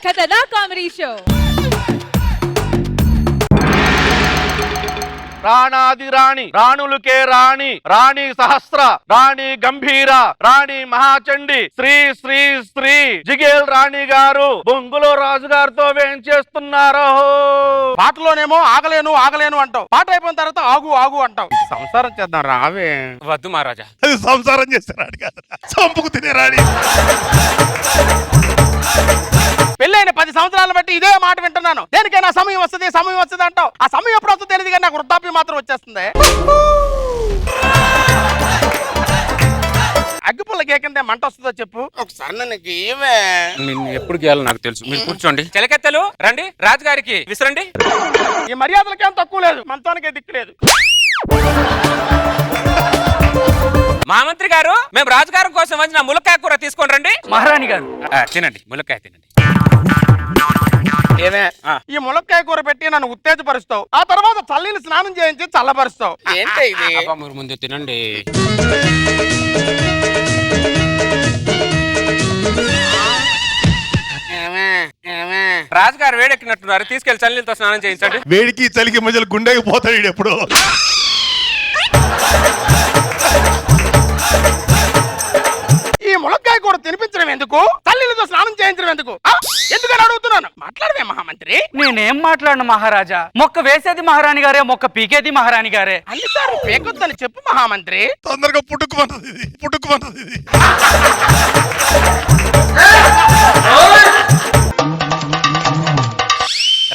ఖతర్నాక్ comedy show. రాణాది రాణి రాణులకే రాణి రాణి సహస్ర రాణి గంభీర రాణి మహాచండి శ్రీ శ్రీ శ్రీ జిగేల్ రాణి గారు బొంగులో రాజు గారితో ఏం చేస్తున్నారో. పాటలోనేమో ఆగలేను ఆగలేను అంటావు, పాట అయిపోయిన తర్వాత ఆగు ఆగు అంటావు. సంసారం చేద్దాం రావే. వద్దు మహారాజా. అది సంసారం చేస్తారాడు కాదు, చంపుకు తినేరాడి. పెళ్ళైన 10 సంవత్సరాలు బట్టి ఇదే మాట వింటున్నాను. దేనికైనా సమయం వస్తుంది సమయం వస్తుంది అంటావు. ఆ సమయం ఎప్పుడు వస్తుందో తెలియదు కానీ నాకు వృద్ధాప్యం మాత్రం వచ్చేస్తుంది. అగ్గిపుల్లకి ఏకంటే మంట వస్తుందో చెప్పు ఒకసారి. నన్ను ఏమే నిన్ను ఎప్పుడు గేయాలో నాకు తెలుసు. మీరు కూర్చోండి. చిలకెత్తలు రండి, రాజుగారికి విసరండి. ఈ మర్యాదలకేం తక్కువ లేదు, మనతోనికే దిక్కు లేదు. మహామంత్రి గారు, మేము రాజుగారి కోసం వచ్చిన ములక్కాయ కూర తీసుకొని రండి. మహారాణి గారు తినండి, ములక్కాయ తినండి. ఏమే ఈ ములక్కాయ కూర పెట్టి నన్ను ఉత్తేజపరుస్తావు, ఆ తర్వాత చల్లీని స్నానం చేయించి చల్లపరుస్తావు. ఏంటి ఇది? అబ్బా, మీరు ముందు తినండి. రాజుగారు వేడెక్కినట్టున్నారు, తీసుకెళ్లి చల్లీలతో స్నానం చేయించండి. వేడికి చలికి మధ్యలో గుండెకి పోతాడు ఎప్పుడు. ఈ ములక్కాయ కూర తినిపించడం ఎందుకు, తల్లితో స్నానం చేయించడం ఎందుకు, ఎందుకని అడుగుతున్నాను. మాట్లాడవే మహామంత్రి. నేనేం మాట్లాడను మహారాజా. మొక్క వేసేది మహారాణి గారే, మొక్క పీకేది మహారాణి గారే. అన్నిసార్లు పేకొద్దని చెప్పు మహామంత్రి. తొందరగా పుట్టుకుమంటది ఇది, పుట్టుకుమంటది ఇది.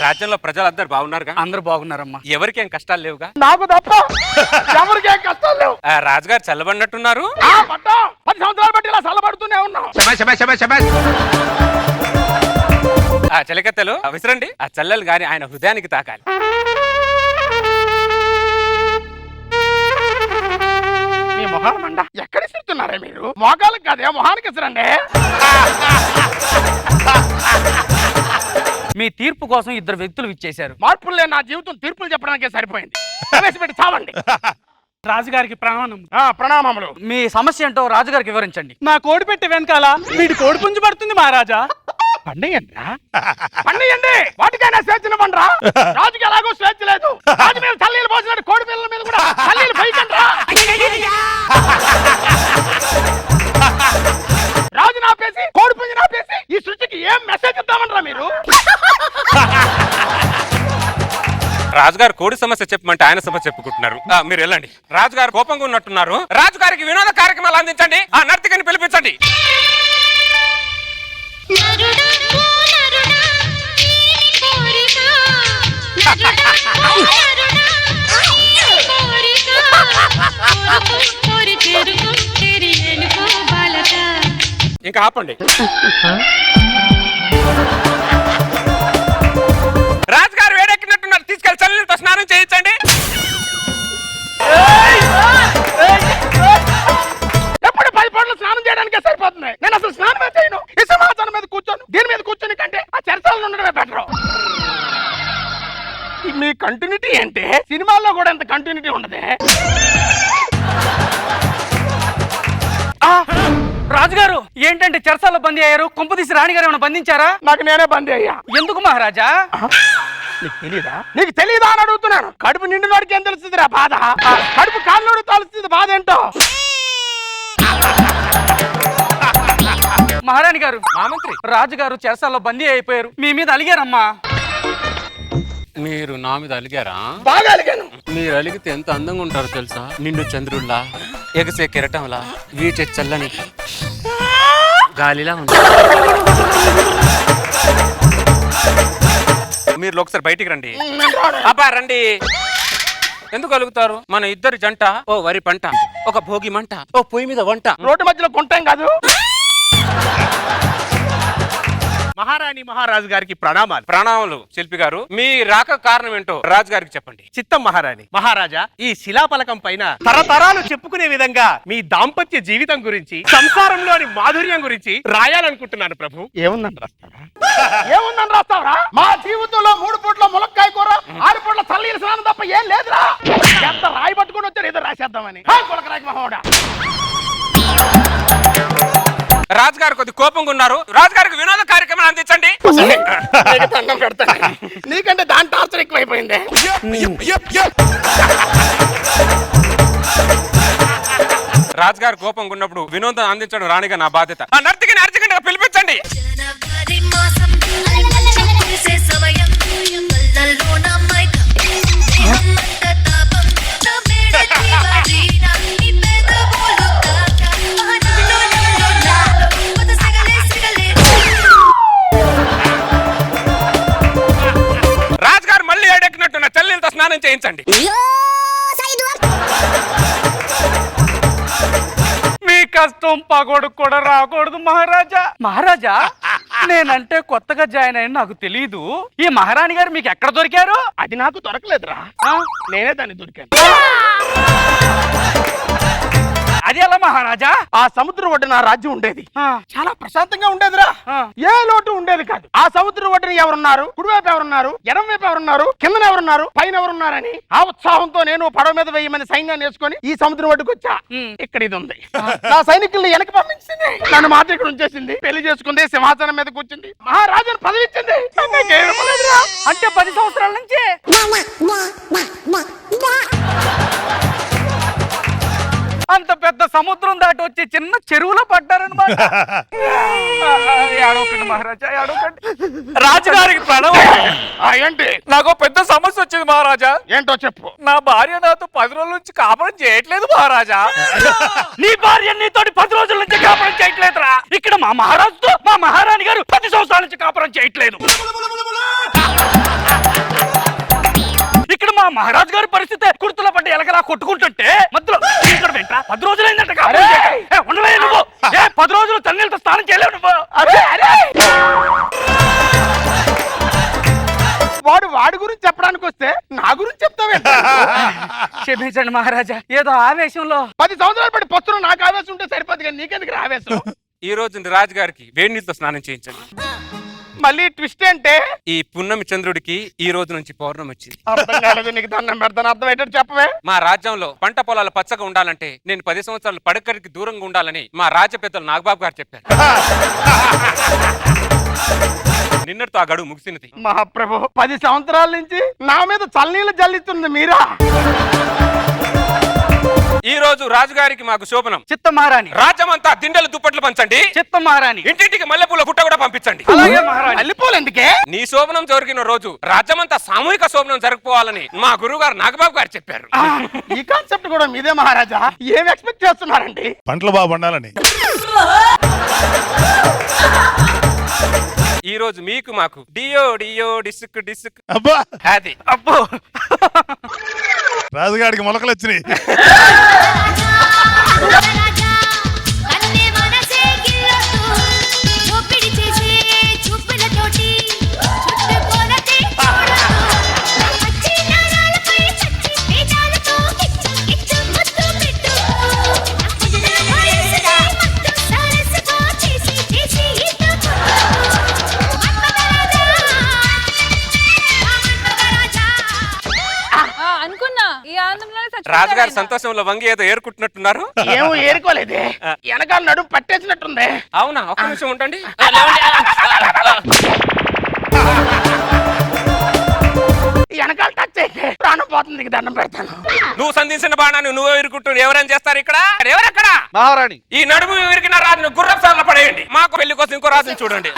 రాజ్యంలో ప్రజలందరూ బాగున్నారుగా? అందరూ బాగున్నారమ్మా. ఎవరికేం కష్టాలు లేవుగా? నాకు తప్ప ఎవరికేం కష్టాలు లేవు. రాజుగారు చల్లబడినట్టున్నారు. 10 సంవత్సరాలు బట్టి ఇలా చల్లబడుతూనే ఉన్నాం. చిలకెత్తలు విసరండి. ఆ చల్లలు గాని ఆయన హృదయానికి తాకాలి. మీ మొహాల మండ ఎక్కడ ఇస్తున్నారే మీరు? మోకాలకు కాదే, మొహానికి ఇసరండి. మీ తీర్పు కోసం 2 వ్యక్తులు ఇచ్చేశారు. మార్పులే నా జీవితం తీర్పులు చెప్పడానికే సరిపోయింది. ప్రవేశపెట్టి చావండి. రాజుగారికి ప్రణామం. ప్రణామములు. మీ సమస్య ఏంటో రాజుగారికి వివరించండి. నా కోడి పెట్టే వెనకాల వీడి కోడి పుంజు పడుతుంది మహారాజా. పండియండి, వాటికైనా స్వేచ్ఛనివ్వండి రా. రాజుకి ఎలాగో స్వేచ్ఛ లేదు. రాజు మీద చల్లీలు పోసినట్టు కోడి పిల్లల మీద కూడా చల్లీలు పైకండి రా. రాజు నాపేసి కోడి పుంజు నాపేసి ఈ సృష్టికి ఏం మెసేజ్ ఇద్దామంటారా మీరు? రాజుగారు కోడి సమస్య చెప్పమంటే ఆయన సమస్య చెప్పుకుంటున్నారు. మీరు వెళ్ళండి. రాజుగారు కోపంగా ఉన్నట్టున్నారు. రాజుగారికి వినోద కార్యక్రమాలు అందించండి. ఆ నర్తకిని పిలిపించండి. ఇంకా ఆపండి. రాజుగారు వేడెక్కినట్టున్నారు, తీసుకెళ్లి చల్లీలతో స్నానం చేయించండి. ఎప్పుడు 10 పూటలు స్నానం చేయడానికే సరిపోతుంది. నేను అసలు స్నానమే చేయను. ఈ సింహాసనం మీద కూర్చోను. దీని మీద కూర్చొని కంటే ఆ చర్చలు ఉండడమే బెటర్. మీ కంటిన్యూటీ అంటే సినిమాల్లో కూడా ఎంత కంటిన్యూటీ ఉండదే. రాజుగారు ఏంటంటే చెరసాల్లో బందీ అయ్యారు. కొంపదీసి రాణిగారు ఏమైనా బంధించారా? నాకు నేనే బందీ అయ్యా. ఎందుకు మహారాజా? నీకు తెలీదా అని అడుగుతున్నాను. కడుపు నిండినోడికి ఏం తెలుస్తుంది రా బాధ. కడుపు కాళ్ళోడు తెలుస్తుంది బాధ ఏంటో. మహారాణి గారు, మహామంత్రి రాజుగారు చెరసాల్లో బందీ అయిపోయారు. మీ మీద అలిగారమ్మా. మీరు నా మీద అలిగారా? బాగా అలిగాను. మీరు అలిగితే ఎంత అందంగా ఉంటారో తెలుసా? నిండు చంద్రుల్లా, ఎగసే కెరటంలా, వీచే చల్లని గాలిలా ఉంటారు. మీరు ఒకసారి బయటికి రండి. అబ్బా రండి. ఎందుకు అలుగుతారు? మన ఇద్దరి జంట ఓ వరి పంట, ఒక భోగి మంట, ఓ పొయ్యి మీద వంట. రోడ్డు మధ్యలో కొంటాం కాదు. మహారాణి మహారాజు గారికి ప్రణామాలు. ప్రణామాలు శిల్పి గారు. మీ రాక కారణం ఏంటో రాజు గారికి చెప్పండి. చిత్తం మహారాణి. మహారాజా, ఈ శిలాఫలకం పైన తరతరాలు చెప్పుకునే విధంగా మీ దాంపత్య జీవితం గురించి, సంసారంలోని మాధుర్యం గురించి రాయాలనుకుంటున్నాను ప్రభు. ఏముందని రాస్తావరా? మా జీవితంలో 3 పూట్ల ములక్కాయ కూర, 6 పూట్ల చల్లీల స్నానం తప్ప ఏం లేదురా. ఎంత రాయి పట్టుకుని వచ్చారు ఏదో రాసేద్దామని. రాజుగారు కొద్ది కోపంగా ఉన్నారు. రాజుగారికి వినోద కార్యక్రమం అందించండి. నీకు దండం పెడతాను. నీకంటే దాని టార్చర్ ఎక్కువైపోయింది. రాజుగారు కోపంగా ఉన్నప్పుడు వినోదం అందించడం రాణిగా నా బాధ్యత. ఆ నర్తకిని అర్జెంట్గా పిలిపించండి. జనవరి మాసం కురిసే సమయం కళ్ళల్లోన మైకం దేహమంత తాపం నా మేడ జీవరీన ఈ పెదవులు కాక నాలో కొత్త సిగలే రాజుగారు మళ్ళీ ఏడెక్కినట్టు నా చెల్లెలతో స్నానం చేయించండి. మీ కష్టం పగోడు కూడా రాకూడదు మహారాజా. మహారాజా, నేనంటే కొత్తగా జాయిన్ అయిన నాకు తెలియదు. ఈ మహారాణి గారు మీకు ఎక్కడ దొరికారు? అది నాకు దొరకలేదురా, నేనే దాన్ని దొరికాను. అది ఎలా మహారాజా? ఆ సముద్రం ఒడ్డున రాజ్యం ఉండేది. ఆ, చాలా ప్రశాంతంగా ఉండేదిరా. ఏ లోటు ఉండేది కాదు. ఆ సముద్రం ఒడ్డున ఎవరున్నారు, కుడివైపు ఎవరున్నారు, ఎడం వైపు ఎవరున్నారు, కిందన ఎవరున్నారు, పైన ఎవరున్నారని ఆ ఉత్సాహంతో నేను పడవ మీద 1000 మంది సైన్యాన్ని వేసుకొని ఈ సముద్రం ఒడ్డుకు వచ్చా. ఇక్కడ ఇది ఉంది. నా సైనికుల్ని వెనక పంపించింది, నన్ను మాత్రం ఇక్కడ ఉంచేసింది, పెళ్లి చేసుకుంది, సింహాసనం మీద కూర్చుంది, మహారాజును పదవి ఇచ్చింది. నాకేమీ ఇవ్వలేదురా. అంటే 10 సంవత్సరాల నుంచి అంత పెద్ద సముద్రం దాటి వచ్చి చిన్న చెరువులో పడ్డారనమాట. ఏడవకండి మహారాజా, ఏడవకండి. రాజుగారికి ప్రణవం. ఏంటి? నాకు పెద్ద సమస్య వచ్చింది మహారాజా. ఏంటో చెప్పు. నా భార్య నాతో 10 రోజుల నుంచి కాపురం చేయట్లేదు మహారాజా. నీ భార్య నీతో 10 రోజుల నుంచి కాపురం చేయట్లేదురా. ఇక్కడ మా మహారాజుతో మా మహారాణి గారు 10 సంవత్సరాల నుంచి కాపురం చేయట్లేదు. ఇక్కడ మా మహారాజు గారి పరిస్థితి కుర్తుల పడ్డ ఎలకలా కొట్టుకుంటుంటే మధ్యలో ఇక్కడ వెంట 10 రోజులైందంట కాపురం చేయక. ఉండవే నువ్వు. 10 రోజులు తన్నీళ్ళతో స్నానం చేయలేవు నువ్వు. వాడి గురించి చెప్పడానికి వస్తే నా గురించి చెప్తావే. క్షమించండి మహారాజా, ఏదో ఆవేశంలో. 10 సంవత్సరాలు పడి పొత్తులు నాకు ఆవేశం ఉంటే సరిపోదు కానీ నీకెందుకు ఆవేశం? ఈ రోజు రాజుగారికి వేడి నీళ్ళతో స్నానం చేయించండి. మళ్ళీ ట్విస్ట్ అంటే ఈ పున్నమి చంద్రుడికి ఈ రోజు నుంచి పౌర్ణమి వచ్చింది. అర్థం కాలేదు. నీకు దండం పెడతాను, అర్థమయ్యేటట్టు చెప్పవే. మా రాజ్యంలో పంట పొలాలు పచ్చగా ఉండాలంటే నేను 10 సంవత్సరాలు పడకరికి దూరంగా ఉండాలని మా రాజ్య పెద్దలు నాగబాబు గారు చెప్పారు. నిన్నటితో ఆ గడువు ముగిసినది. మహాప్రభు, 10 సంవత్సరాల నుంచి నా మీద చల్లనీళ్ళు జల్లిస్తుంది మీరా? ఈ రోజు రాజుగారికి మాకు శోభనం. చిత్త మహారాణి. రాజ్యమంతా దిండెలు దుప్పట్లు పంచండి. చిత్త మహారాణి. ఇంటింటికి మల్లెపూల గుట్ట కూడా పంపించండి. అలాగే మహారాణి. మల్లెపూలు ఎందుకే? నీ శోభనం జరిగిన రోజు రాజ్యమంతా సామూహిక శోభనం జరుపుకోవాలని మా గురువు గారు నాగబాబు గారు చెప్పారు. ఈ కాన్సెప్ట్ కూడా మీదే మహారాజా. ఏం ఎక్స్పెక్ట్ చేస్తున్నారండి? పంటలు బాగా పండాలని. ఈ రోజు మీకు మాకు డియో డియో డిసుక్ డిసుక్. అబ్బా, అది అబ్బో. రాజుగాడికి మొలకలు వచ్చినాయి. రాజా కన్నే మనసే గిల్లొద్దు చూపిడి చేసే చూపులతోటి చుట్టుకొలతే చూడదు పచ్చి నరాలపై చచ్చి పేజాలతో కిచ్చు కిచ్చు ముద్దు పెట్టు వయసులో మత్తు సరస్సుతో చేసి చేసి ఇద్దు అనుకున్నా ఈ ఆనందంలోనే రాజుగారు సంతోషంలో వంగి ఏదో ఏరుకుంటున్నట్టున్నారు. ఏమో ఏరుకోలేదే, వెనకాల నడుము పట్టేసినట్టుంది. అవునా? ఒక్క నిమిషం ఉండండి. వెనకాల టచ్ అయితే ప్రాణం పోతుంది. నీకు దండం పెడతాను. నువ్వు సంధించిన బాణాన్ని నువ్వు ఎరుకుంటూ ఎవరైనా చేస్తారు ఇక్కడ? ఎవరెక్కడ? మహారాణి. ఈ నడుము విరిగిన రాజును గుర్రపు సార్లు పడేయండి. మాకు పెళ్లి కోసం ఇంకో రాజుని చూడండి.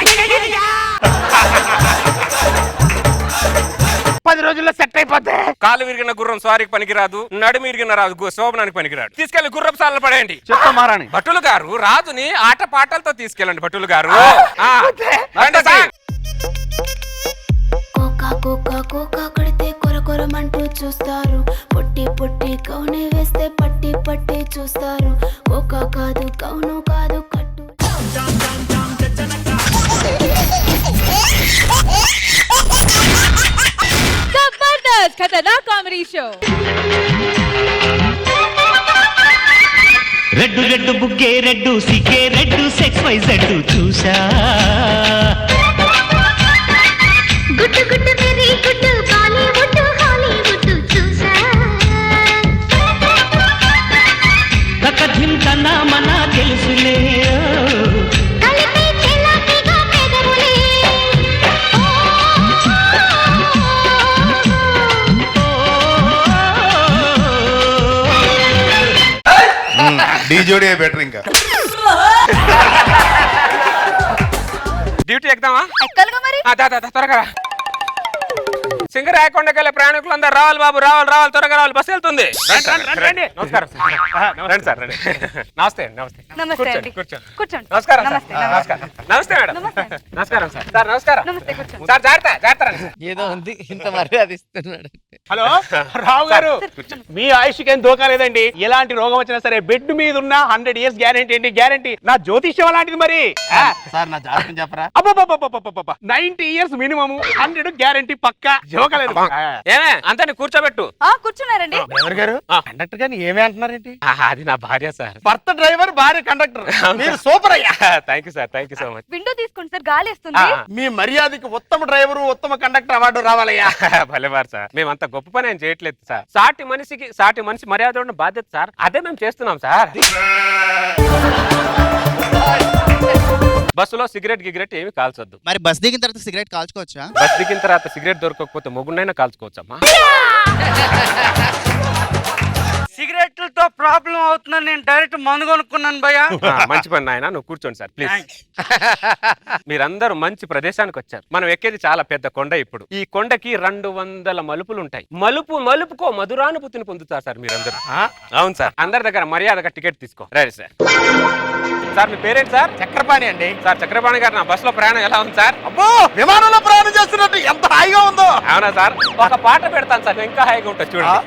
10 రోజుల్లో సెట్ అయిపోతే. కాలు విరిగిన గుర్రం స్వారీకి పనికిరాదు, నడుము విరిగిన రాజు శోభనానికి పనికిరాడు. తీసుకెళ్లి గుర్రపు సార్లు పడేయండి. చిత్త మహారాణి. భటులు గారు రాజుని ఆట పాటలతో తీసుకెళ్ళండి. భటులు గారు రండి సార్. కోకా కోకా కోకా కడితే కొర కొరమంటూ చూస్తారు. పొట్టి పొట్టి కౌనే వేస్తే పట్టి పట్టి చూస్తారు. కోకా కాదు కౌను కాదు కట్టు. Jabardasth Khatarnak comedy show. Red red బుగ్గే రెడ్డు సిగ్గే రెడ్డు సెక్స్ వై జెడ్డు చూసా. గుట్టు గుట్టు వెరీ గుట్టు బాలీవుడ్ హాలీవుడ్ చూసా. తక ధింతన మన తెలుసులే డీ జోడీ బెటర్ ఇంకా. డ్యూటీ ఎక్కుదామా? ఎక్కలుగా మరి త్వరగా రా. సింగరాయకొండకెళ్ళే ప్రయాణికులందరూ రావాలి బాబు, రావాలి త్వరగా రావాలి, బస్సు వెళ్తుంది. రండి. నమస్కారం రండి సార్, రండి. నమస్తే నమస్తే. నమస్తే కూర్చోండి, అండి. కూర్చోండి. కూర్చోండి. నమస్కారం సార్. నమస్తే, నమస్కారం. నమస్తే మేడం. నమస్తే. నమస్కారం సార్. సార్ నమస్కారం. నమస్తే, కూర్చోండి. సార్ జాగ్రత్త రండి. ఏదో ఉంది, ఇంత మర్యాద ఇస్తున్నాడు. హలో రావు గారు, కూర్చోండి. మీ ఆయుష్కి ఏం దోకా లేదండి. ఎలాంటి రోగం వచ్చినా సరే బెడ్ మీద ఉన్న 100 years గ్యారెంటీ అండి, గ్యారెంటీ. నా జ్యోతిష్యం అలాంటిది మరి. సార్ నా జాతకం చెప్పరా? 90 years మినిమం, 100 గ్యారెంటీ పక్కా. జోకలేదు. ఏమే అంతా కూర్చోబెట్టు. కూర్చున్నారండి. డ్రైవర్ గారు, కండక్టర్ గారిని ఏమే అంటున్నారేంటి? అది నా భార్య సార్. భర్త డ్రైవర్, భార్య కండక్టర్. మీరు సూపర్ అయ్యా. Thank you sir, thank you so much. Window తీసుకోండి సార్, గాలి వస్తుంది. మీ మర్యాదకి ఉత్తమ డ్రైవర్, ఉత్తమ కండక్టర్ అవార్డు రావాలయ్యా. భలేవారు సార్, మేమంత గొప్ప పని ఏం చేయట్లేదు సార్. సాటి మనిషి మర్యాద ఉన్న బాధ్యత సార్, అదే మేము చేస్తున్నాం సార్. బస్సులో సిగరెట్ ఏమి కాల్చొద్దు. మరి బస్ దిగిన తర్వాత సిగరెట్ కాల్చుకోవచ్చా? బస్ దిగిన తర్వాత సిగరెట్ దొరకకపోతే మొగుడినైనా కాల్చుకోవచ్చమ్మా. సిగరెట్లతో ప్రాబ్లం అవుతుందని నేను డైరెక్ట్ మందు కొనుక్కున్నాను భయ్యా. మంచి పని నాయన, నువ్వు కూర్చోండి సార్ ప్లీజ్. మీరందరూ మంచి ప్రదేశానికి వచ్చారు. మనం ఎక్కేది చాలా పెద్ద కొండ. ఇప్పుడు ఈ కొండకి 200 మలుపులు ఉంటాయి. మలుపుకో మధురానుభూతిని పొందుతారు సార్ మీరందరూ. అవును సార్, అందరి దగ్గర మర్యాదగా టికెట్ తీసుకో. Right sir. సార్ మీ పేరేంటి సార్? చక్రపాణి అండి. సార్ చక్రపాణి గారు, నా బస్ లో ప్రయాణం ఎలా ఉంది సార్? అబ్బో, విమానంలో ప్రయాణం చేస్తున్నట్టు ఎంత హాయిగా ఉందో. అవునా సార్? ఒక పాట పెడతాను సార్, ఇంకా హాయిగా ఉంటుంది చూడండి.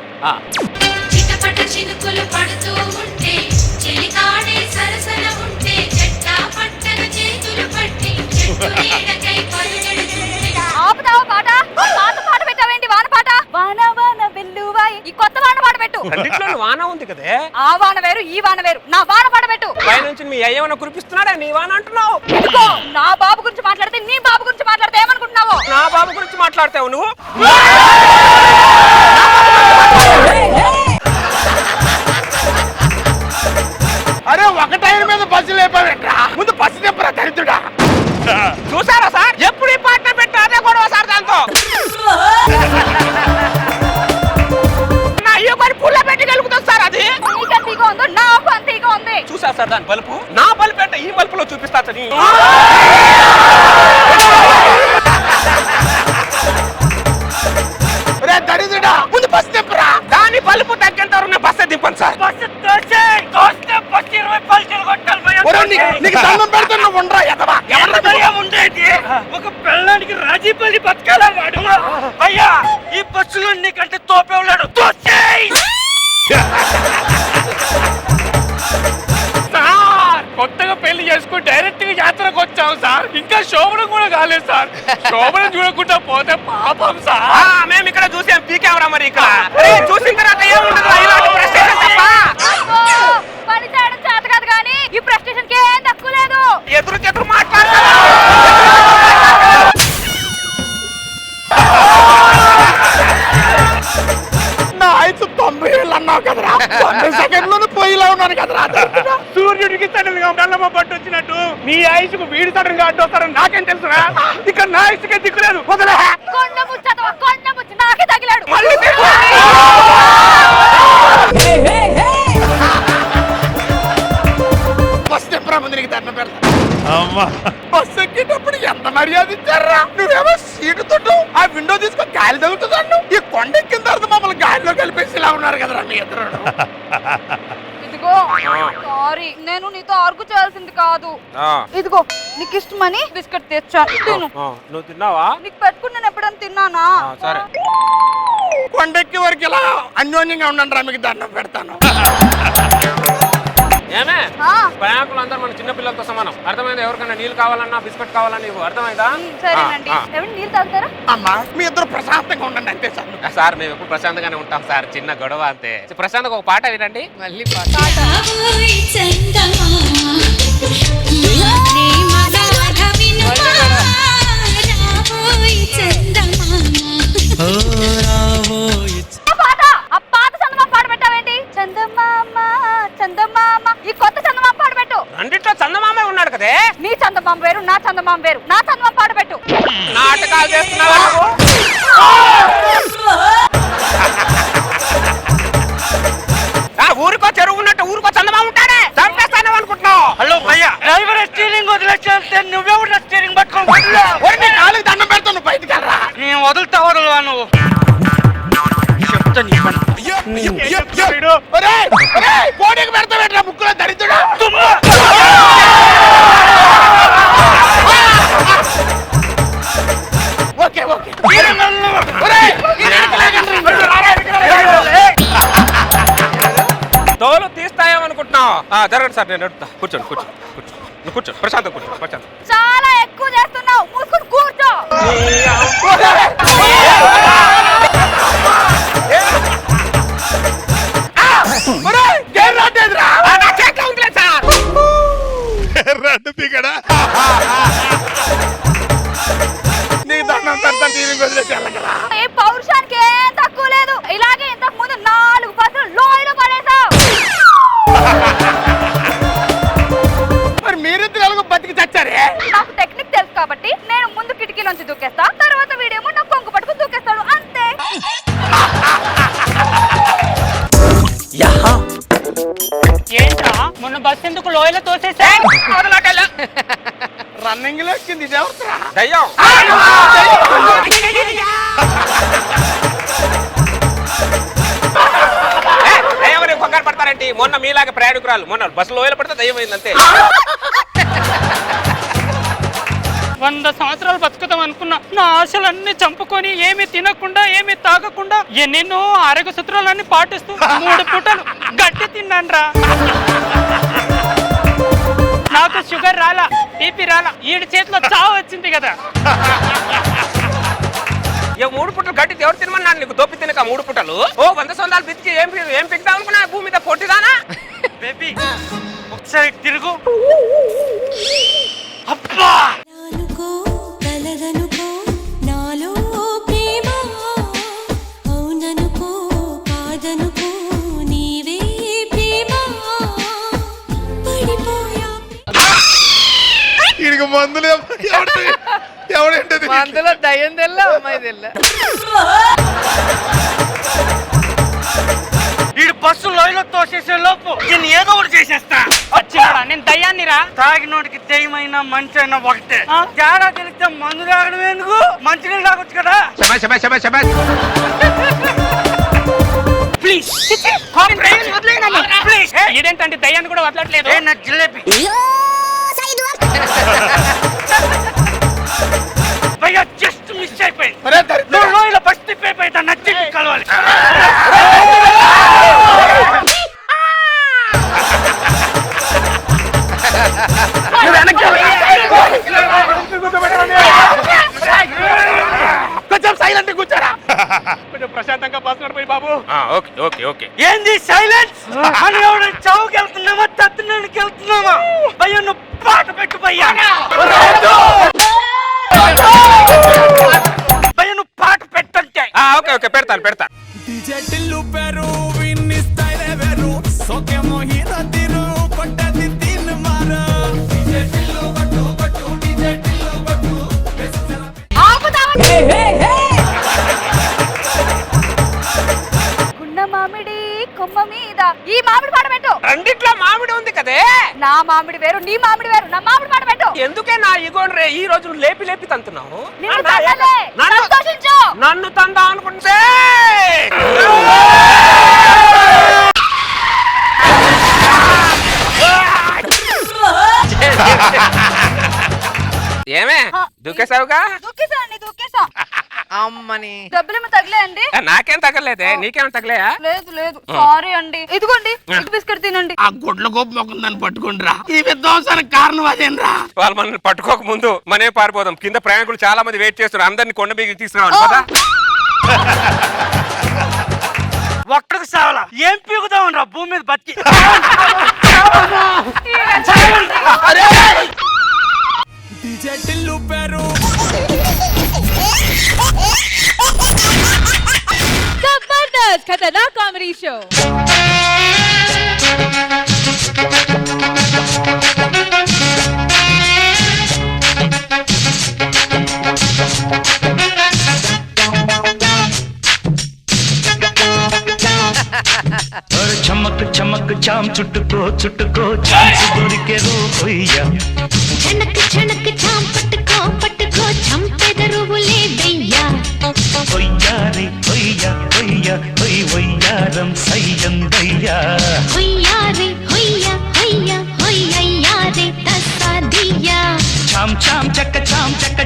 చిటపట చినుకులు పడుతూ ఉంటే, చెలికాడే సరసన ఉంటే, చెట్టా పట్టన చేతులు పట్టి, చెట్టు నీడకై పరుగెడుతుంటే. ఆపుతావా పాట? పాట పెట్టావేంటి? వాన పాట. వాన వాన వెల్లువాయి. ఈ కొత్త వాన పాట పెట్టు. రెండిట్లో వాన ఉంది కదే. ఆ వాన వేరు, ఈ వాన వేరు. నా వాన పాట పెట్టు. పైనుంచి మీ అయ్యవన కురిపిస్తున్నాడా, నీ వాన అంటున్నావు? ఇదిగో, నా బాబు గురించి మాట్లాడితే నీ బాబు గురించి మాట్లాడితే ఏమనుకుంటున్నావు? నా బాబు గురించి మాట్లాడతావు నువ్వు? అరే, ఒక టైర్ మీద బస్సు లేపావేంట్రా? ముందు బస్సు తెప్పరా దరిద్రుడా. చూసారా సార్, ఎప్పుడు ఈ పాట పెట్టా అదే గొడవ సార్ దాంతో. నా అయ్యో పని పుల్ల పెట్టి కలుగుతుంది సార్ అది. నీకు అంతీగా ఉందో నాకు అంతీగా ఉంది. చూసా సార్ దాని బలుపు, నా బలుపు అంటే ఈ బలుపులో చూపిస్తా సార్. దరిద్రుడా, ముందు బస్సు తెప్పరా. దాని బలుపు తగ్గంత వరకు బస్సే దింపండి సార్. బస్సు తోస్తే 20 పైసలు కొట్టాలి భయ్యా. ఒరే, నీకు దండం పెడితే నువ్వు ఉండరా ఎదవా. ఎవరి భయ్యా ఉండేది? ఒక పెళ్ళానికి రాజీపల్లి బతకాలా వాడు? భయ్యా, ఈ బస్సులో నీకంటే తోపే ఉన్నాడు. తోసేయ్. సార్, కొత్తగా పెళ్లి చేసుకుని డైరెక్ట్ గా యాత్రకు వచ్చాము సార్. ఇంకా శోభనం కూడా కాలేదు సార్. శోభనం చూడకుండా పోతే పాపం సార్. మేము ఇక్కడ చూసాం పీకేవరా మరి. ఇక్కడ చూసిన తర్వాత ఏముండదు, ఇలాంటి ప్రశ్న తప్ప. అబ్బో, పని చేయడం చేత కాదు కానీ ఈ ప్రెస్టేషన్ కి ఏం తక్కువ లేదు. ఎదురు మాట్లాడతారు. నా ఆయుసు 90 ఏళ్ళు అన్నావు కదరా. 90 సెకండ్లోనే పోయిలా ఉన్నాను కదరా. సూర్యుడికి సడన్ గా బెల్లమ్మ పట్టు వచ్చినట్టు నీ ఆయుసుకు వీడి సడన్ గా అడ్డొస్తారని నాకేం తెలుసురా. ఇక నా ఆయుసుకే దిక్కులేదు. వదలే. కొండ ముచ్చటవా, కొండ ముచ్చ నాకే తగిలాడు. బస్ చెప్పరా, ముందు నీకు దండం పెడతా. అమ్మా బస్ ఎక్కేటప్పుడు ఎంత మర్యాద ఇచ్చారా. నువ్వేమో సీటు తోడు ఆ విండో తీసుకొని గాలి తగులుతుందన్ను. ఈ కొండ ఎక్కిన తర్వాత మమ్మల్ని గాలిలో కలిపేసి ఇలా ఉన్నారు కదరా మీ ఇద్దరు. ఇదిగో, సారీ, నేను నీతో ఆర్గు చేయాల్సింది కాదు. ఇదిగో, నీకు ఇష్టమని బిస్కెట్ తెచ్చాను, తిను. నువ్వు తిన్నావా? నీకు పెట్టుకుని నేను ఎప్పుడైనా తిన్నానా? సరే. కొండెక్కి వరకు ఇలా అన్యోన్యంగా ఉండండి రా, మీకు దండం పెడతాను. ఏమే, ఆ, ప్రయాణికులు అందరూ మన చిన్న పిల్లలతో సమానం. అర్థమైందా? ఎవరికైనా నీళ్ళు కావాలన్నా బిస్కెట్ కావాలన్నా ఇవ్వు. అర్థమైందా? సరేనండి. ఎవరు నీళ్ళు తాగుతారా? అమ్మా, మీ ఇద్దరు ప్రశాంతంగా ఉండండి అంతే సార్. సార్ మేము ఎప్పుడు ప్రశాంతంగానే ఉంటాం సార్, చిన్న గొడవ అంతే. ప్రశాంతంగా ఒక పాట వినండి. మళ్ళీ రాబోయ్ చందమామ, నీ మగాధ వినుమా. రాబోయ్ చందమామ. ఆ పాత చందమామ పాట పెట్టావేంటి? చందమామ చందమామ, ఈ కొత్త చందమామ పాట పెట్టు. రెండిట్లో చందమామే ఉన్నాడు కదే. నీ చందమామ వేరు, నా చందమామ వేరు. నా చందమామ పాట పెట్టు. నాటకాలు చేస్తున్నావా నువ్వు? ఊరికో చెరువు ఉన్నట్టు ఊరికో చందమామ ఉంటాడే. ఒరేయ్, ఒరేయ్, కోడికి పెడతావేట్రా ముక్కులో దరిద్రుడా? Okay okay. ఒరేయ్, ఈ వెనక లాగండి. తోలు తీస్తాయేమనుకుంటున్నావు? జరగండి సార్, నేను నడుపుతా. కూర్చోండి కూర్చోండి కూర్చోండి. నువ్వు కూర్చో, ప్రశాంతం కూర్చో, ప్రశాంతం. చాలా ఎక్కువ చేస్తున్నావు, మూసుకుని కూర్చో. ఒరేయ్, గేర్ రాటేదిరా? రెడ్ పీకడా నీకు దండం పెడతాను, టీవీ వదిలేసి వెళ్ళగలరా? ఈ పౌరుషానికి ఏం తక్కువ లేదు. ఇలాగే ఇంతకు ముందు 4 బస్సులు లోయలో పడేసావు. మరి మీరిద్దరు ఎలాగో బతికి చచ్చారే? నాకు టెక్నిక్ తెలుసు కాబట్టి నేను ముందు కిటికీలోంచి దూకేస్తా, తర్వాత వీడేమో నా కొంగు పట్టుకు దూకేస్తాడు, అంతే. ఏంట్రా మొన్న బస్ ఎందుకు లోయలో తోసేసా? రన్నింగ్ లో ఎక్కింది ఇది ఎవరురా? దయ్యం. దయ్యం కంగారు పడతారేంటి? మొన్న మీలాగా ప్రయాణికురాలు మొన్న బస్సు లోయలు పడితే దయ్యం అయింది అంతే. 100 సంవత్సరాలు బతుకుతాం అనుకున్నా, నా ఆశలన్నీ చంపుకొని ఏమీ తినకుండా ఏమీ తాగకుండా ఎన్నెన్నో ఆరోగ్య సూత్రాలన్నీ పాటిస్తూ 3 పూటలు గట్టి తిన్నాన్రా. నాకు షుగర్ రాలా, బీపీ రాలా, ఈడి చేతిలో చావు వచ్చింది కదా. ఇక 3 పుట్టలు గట్టి ఎవరు తినమన్నాను నీకు? దొప్పి తినక 3 పుట్టలు. ఓ 100 సంవత్సరాలు బితికి ఏం పిక్దాం అనుకున్నా భూమి మీద పొట్టిదానా? బేబీ ఒకసారి తిరుగు. అబ్బా అనుకో కలదనుకో నాలో ప్రేమ అవుననుకో కాదనుకో నీవే ప్రేమ పడిపోయా. వీడికి మందులు ఎవడేంటది? అందులో దయ్యం తెల్ల అమ్మాయి తెల్ల. వీడు బస్సు లోయలో తోసేసే లోపు నేను ఏదో ఒకటి చేసేస్తా. వచ్చినాడా? నేను దయ్యాన్ని రా. తాగినోడికి దయ్యమైనా మంచి అయినా ఒకటే. తేడా తెలిస్తే మందు తాగడం ఎందుకు? మంచినీళ్ళు తాగొచ్చు కదా. Please please. ఇదేంటంటే దయ్యాన్ని కూడా వదలట్లేదు. నా జిలేబీ భయ్యా జస్ట్ మిస్ అయిపోయింది. ఒరే దరిద్రుడా. నువ్వు లోయలో బస్ తిప్పైపోయితే నచ్చి కలవాలి. కొంచెం సైలెంట్ కూర్చోరా. కొంచెం ప్రశాంతంగా బస్ నడిపోయి బాబు. Okay okay okay. ఏంది సైలెన్స్? అని ఎవడు చౌకి వెళ్తున్నామా, తత్తునానికి వెళ్తున్నామా? భయ్యా నువ్వు పాట పెట్టు భయ్యా. భయ్యా నువ్వు పాట పెట్టంటే. ఓకే ఓకే, పెడతాను పెడతాను. గుండ మామిడి కొమ్మ మీద ఈ మామిడి పాట పెట్టు. రెండిట్లో మామిడి ఉంది కదే. నా మామిడి వేరు, నీ మామిడి వేరు. నా మామిడి పాట పెట్టు. ఎందుకే నా ఈగోన్ రే ఈ రోజు లేపి లేపి తంతున్నావు? నిన్ను తన్నలే, సంతోషించు. నన్ను తందా అనుకుంటే ఏమే దూకేసావుగా? దూకేసా. అమ్మని డబ్బులేమో తగిలేయండి. నాకేం తగలేదే, నీకేం తగలేయా? లేదు లేదు, సారీ అండి. ఇదిగోండి, ఈ బిస్కెట్ తినండి. ఆ గుడ్ల గోపు మొక్కం దాన్ని పట్టుకుంటురా. ఈ విధ్వంసానికి కారణం అదేనరా? వాళ్ళు మనల్ని పట్టుకోక ముందు మనే పారిపోదాం. కింద ప్రయాణికులు చాలా మంది వెయిట్ చేస్తున్నారు. అందరిని కొండ మీద తీసుకురావాలి కదా. ఒక్కడికి సావాలా? ఏం పీకుతావు రా భూమి మీద బతికి? Jabardasth Khatarnak comedy show. చమక్ చమక్ చాం చుట్టుకో చుట్టుకో చాంసు దొరికే రోయ్యా. చనక్ చనక్ చాం పట్టుకో పట్టుకో చంపెదరువులే దయ్యా. ఒయ్యారి ఒయ్యా ఒయ్యా ఒయ్ ఒయ్యారి సింగారం సయ్యందయ్యా హొయ్యారే హొయ్య హొయ్య హొయ్యయ్యారే తస్సాదియ్యా చాం చాం చక్క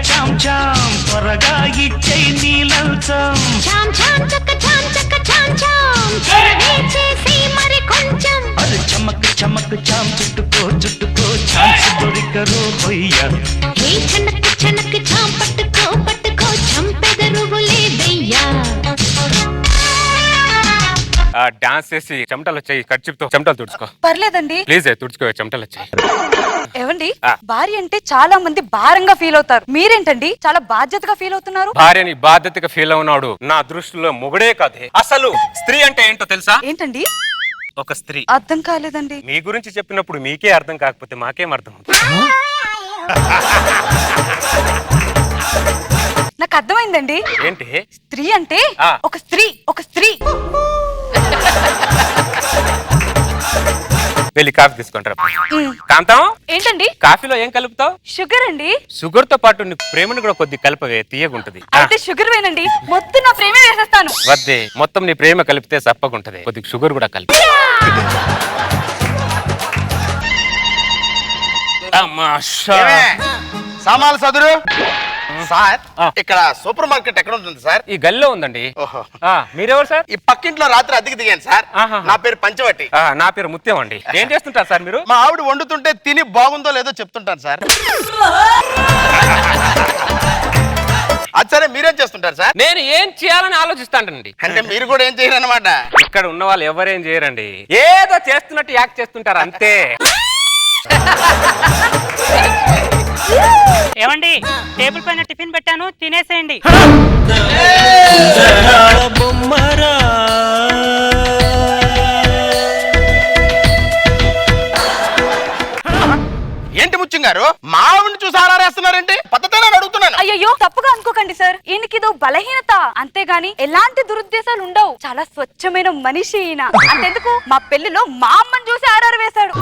చాం త్వరగా ఇచ్చై నీలంచం చాం చాం చక్క చాం చొరవే చేసి మరి కొంచెం అది చమక్ చాం చుట్టుకో ఛాన్స్ దొరికరు హొయ్యా హే చనక్ చాం పట్టుకో చంపెదరువు లేదయ్యా డాన్స్ చేసి చెమటలు వచ్చాయి కర్చీఫ్తో చెమటలు తుడుచుకో పర్లేదండి. ప్లీజ్ తుడుచుకో చెమటలు వచ్చాయి. ఏవండి భార్య అంటే చాలా మంది భారంగా ఫీల్ అవుతారు, మీరేంటండి చాలా బాధ్యతగా ఫీల్ అవుతున్నారు? భార్యని బాధ్యతగా ఫీల్ అవునాడు నా దృష్టిలో మొగుడే కాదే. అసలు స్త్రీ అంటే ఏంటో తెలుసా? ఏంటండి? ఒక స్త్రీ. అర్థం కాలేదండి. మీ గురించి చెప్పినప్పుడు మీకే అర్థం కాకపోతే మాకేం అర్థం అవుతుంది? నాకు అర్థమైందండి. ఏంటి స్త్రీ అంటే ఒక స్త్రీ. వెళ్ళి కాఫీ తీసుకుంటారా? కాంతం ఏంటండి? కాఫీలో ఏం కలుపుతావు? షుగర్ అండి. షుగర్ తో పాటు నీ ప్రేమను కూడా కొద్ది కలపవే, తీయగుంటది. అయితే షుగర్ వేనండి, మొత్తం నా ప్రేమే వేసేస్తాను. వద్దే, మొత్తం నీ ప్రేమ కలిపితే సప్పగుంటది, కొద్దిగా షుగర్ కూడా కలిపి. సామాన్లు సదురు సార్. ఇక్కడ సూపర్ మార్కెట్ ఎక్కడ ఉంటుంది సార్? ఈ గల్లో ఉందండి. ఓహో, మీరెవరు సార్? ఈ పక్కింట్లో రాత్రి అద్దెకి దిగాను సార్. నా పేరు పంచవటి. నా పేరు ముత్యం అండి. ఏం చేస్తుంటారు సార్ మీరు? మా ఆవిడ వండుతుంటే తిని బాగుందో లేదో చెప్తుంటాను సార్. అది సరే, మీరేం చేస్తుంటారు సార్? నేను ఏం చేయాలని ఆలోచిస్తానండి. అంటే మీరు కూడా ఏం చేయరన్నమాట. ఇక్కడ ఉన్న వాళ్ళు ఎవరేం చేయరండి, ఏదో చేస్తున్నట్టు యాక్ట్ చేస్తుంటారు అంతే. ఏమండి, టేబుల్ పైన టిఫిన్ పెట్టాను, తినేసేయండి. ఏంటి ముత్యం గారు, మా ఆవిడని చూసి ఆరారేస్తున్నారేంటి? పద్ధతిగా అడుగుతున్నాను. అయ్యో తప్పుగా అనుకోకండి సార్, ఈయనకిదో బలహీనత అంతేగాని ఎలాంటి దురుద్దేశాలు ఉండవు. చాలా స్వచ్ఛమైన మనిషి ఈయన. అంతెందుకు మా పెళ్లిలో మా అమ్మని చూసి ఆరారు వేశాడు.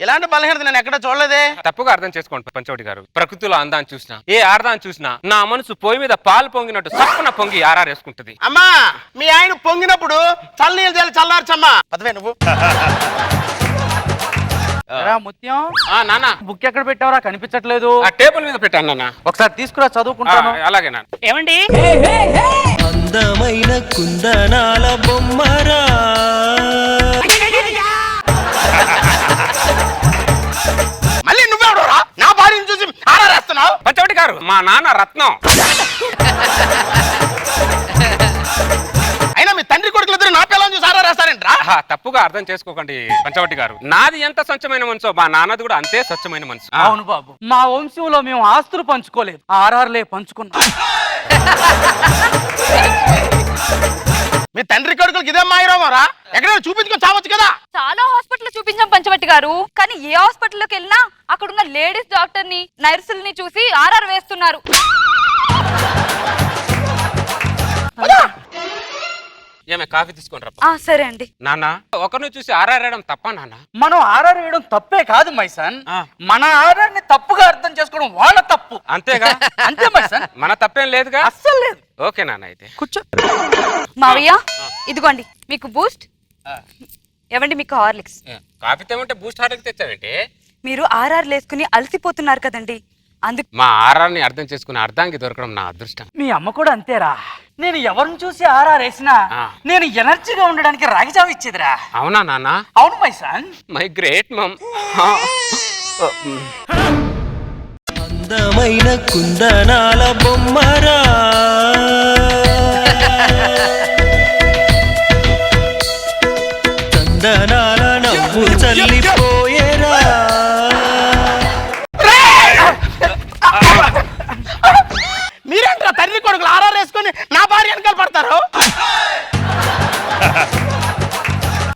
ఇలాంటి బలహీనత నేను ఎక్కడ చూడలేదే. తప్పుగా అర్థం చేసుకోండి పంచవటి గారు. ప్రకృతిలో అందాన్ని చూసినా, ఏ ఆర్దాన్ని చూసినా నా మనసు పొయ్యి మీద పాలు పొంగినట్టు సప్పున పొంగి ఆరారేసుకుంటది. అమ్మా, మీ ఆయన పొంగినప్పుడు చల్లనీళ్ళు చల్లార్చమ్మా. పదవే నువ్వు. ముత్యం, నాన్న బుక్ ఎక్కడ పెట్టావరా? కనిపించట్లేదు. ఆ టేబుల్ మీద పెట్టాను నాన్న. ఒకసారి తీసుకురా, చదువుకుంటాను. అలాగే నాన్న. ఏమండి, అందమైన కుందనాల బొమ్మరా మళ్ళీ నువ్వెవడోరా నా భార్యను చూసి ఆరారేస్తున్నావు? పంచవటి గారు, మా నాన్న రత్నం. అయినా మీ తండ్రి కొడుకులిద్దరు నా పిల్లలు చూసి ఆరారేస్తారేంట్రా? తప్పుగా అర్థం చేసుకోకండి పంచవటి గారు. నాది ఎంత స్వచ్ఛమైన మనసో మా నాన్నది కూడా అంతే స్వచ్ఛమైన మనసు. అవును బాబు, మా వంశంలో మేము ఆస్తులు పంచుకోలేదు, ఆర్ఆర్లే పంచుకున్నాం. మీ తండ్రి కొడుకులకి ఇదే మాయరోమరా? ఎక్కడైనా చూపించుకొని చావచ్చు కదా. చాలా హాస్పిటల్ చూపించాం పంచవట్టి గారు, కానీ ఏ హాస్పిటల్లోకి వెళ్ళినా అక్కడున్న లేడీస్ డాక్టర్ ని నర్సుల్ని చూసి ఆర్ఆర్ వేస్తున్నారు. ఏమే కాఫీ తీసుకుంటారా? సరే అండి. నాన్న, ఒకరిని చూసి ఆరారేయడం తప్ప నాన్న? మనం ఆర్ఆర్ వేయడం తప్పే కాదు మైసన్, మన ఆర్ఆర్ ని తప్పుగా అర్థం చేసుకోవడం వాళ్ళ తప్పు. అంతేగా? అంతే మైసన్, మన తప్పేం లేదుగా. అస్సలు లేదు. ఓకే నాన్న, అయితే కూర్చో. మావయ్య ఇదిగోండి మీకు బూస్ట్, ఏవండి మీకు హార్లిక్స్. కాఫీ తెమ్మంటే బూస్ట్ హార్లిక్స్ తెచ్చావేంటి? మీరు ఆర్ఆర్ లేసుకుని అలసిపోతున్నారు కదండి, అందుకు మా ఆర్ఆర్ని అర్థం చేసుకుని అర్థానికి దొరకడం నా అదృష్టం. మీ అమ్మ కూడా అంతేరా, నేను ఎవరిని చూసి ఆర్ఆర్ వేసినా నేను ఎనర్జీగా ఉండడానికి రాగిజావ ఇచ్చేదిరా. అవునా నాన్న? అవును మైసన్. మై గ్రేట్ మమ్. అందమైన కుందనాల బొమ్మరా చందనాల నవ్వు చల్లిపోయేరా. మీరేంట్రా తండ్రి కొడుకులు ఆరారేసుకొని నా భార్య వెనకాల పడతారు?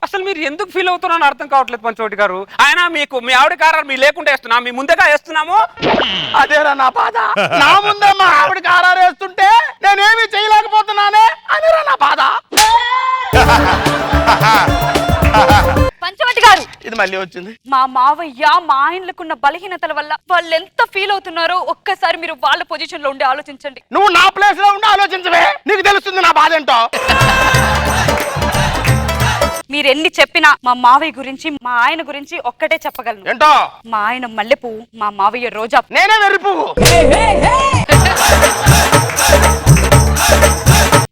అసలు మీరు ఎందుకు ఫీల్ అవుతున్నారో అర్థం కావట్లేదు పంచవటి గారు. ఆయన మీకు మీ ఆవిడ కారాలు మీ లేకుండా వేస్తున్నా, మీ ముందుగా వేస్తున్నాము. అదేరా నా బాధ. నా ముందే మా ఆవిడకి ఆరారేస్తుంటే నేనేమీ చేయలేకపోతున్నానే అదేరా నా బాధ. పంచవటి గారు, ఇది మళ్ళీ వచ్చింది. మా మావయ్య మా ఆయనలకున్న బలహీనతల వల్ల వాళ్ళు ఎంత ఫీల్ అవుతున్నారో ఒక్కసారి మీరు వాళ్ళ పొజిషన్ లో ఉండి ఆలోచించండి. నువ్వు నా ప్లేస్ లో ఉండి ఆలోచించవే. నీకు తెలుస్తుంది నా బాధ ఏంటో. మీరెన్ని చెప్పినా మా మావయ్య గురించి మా ఆయన గురించి ఒక్కటే చెప్పగలను. ఏంటో? మా ఆయన మల్లెపువ్వు, మా మావయ్య రోజా. నేనే వెర్రి పువ్వు.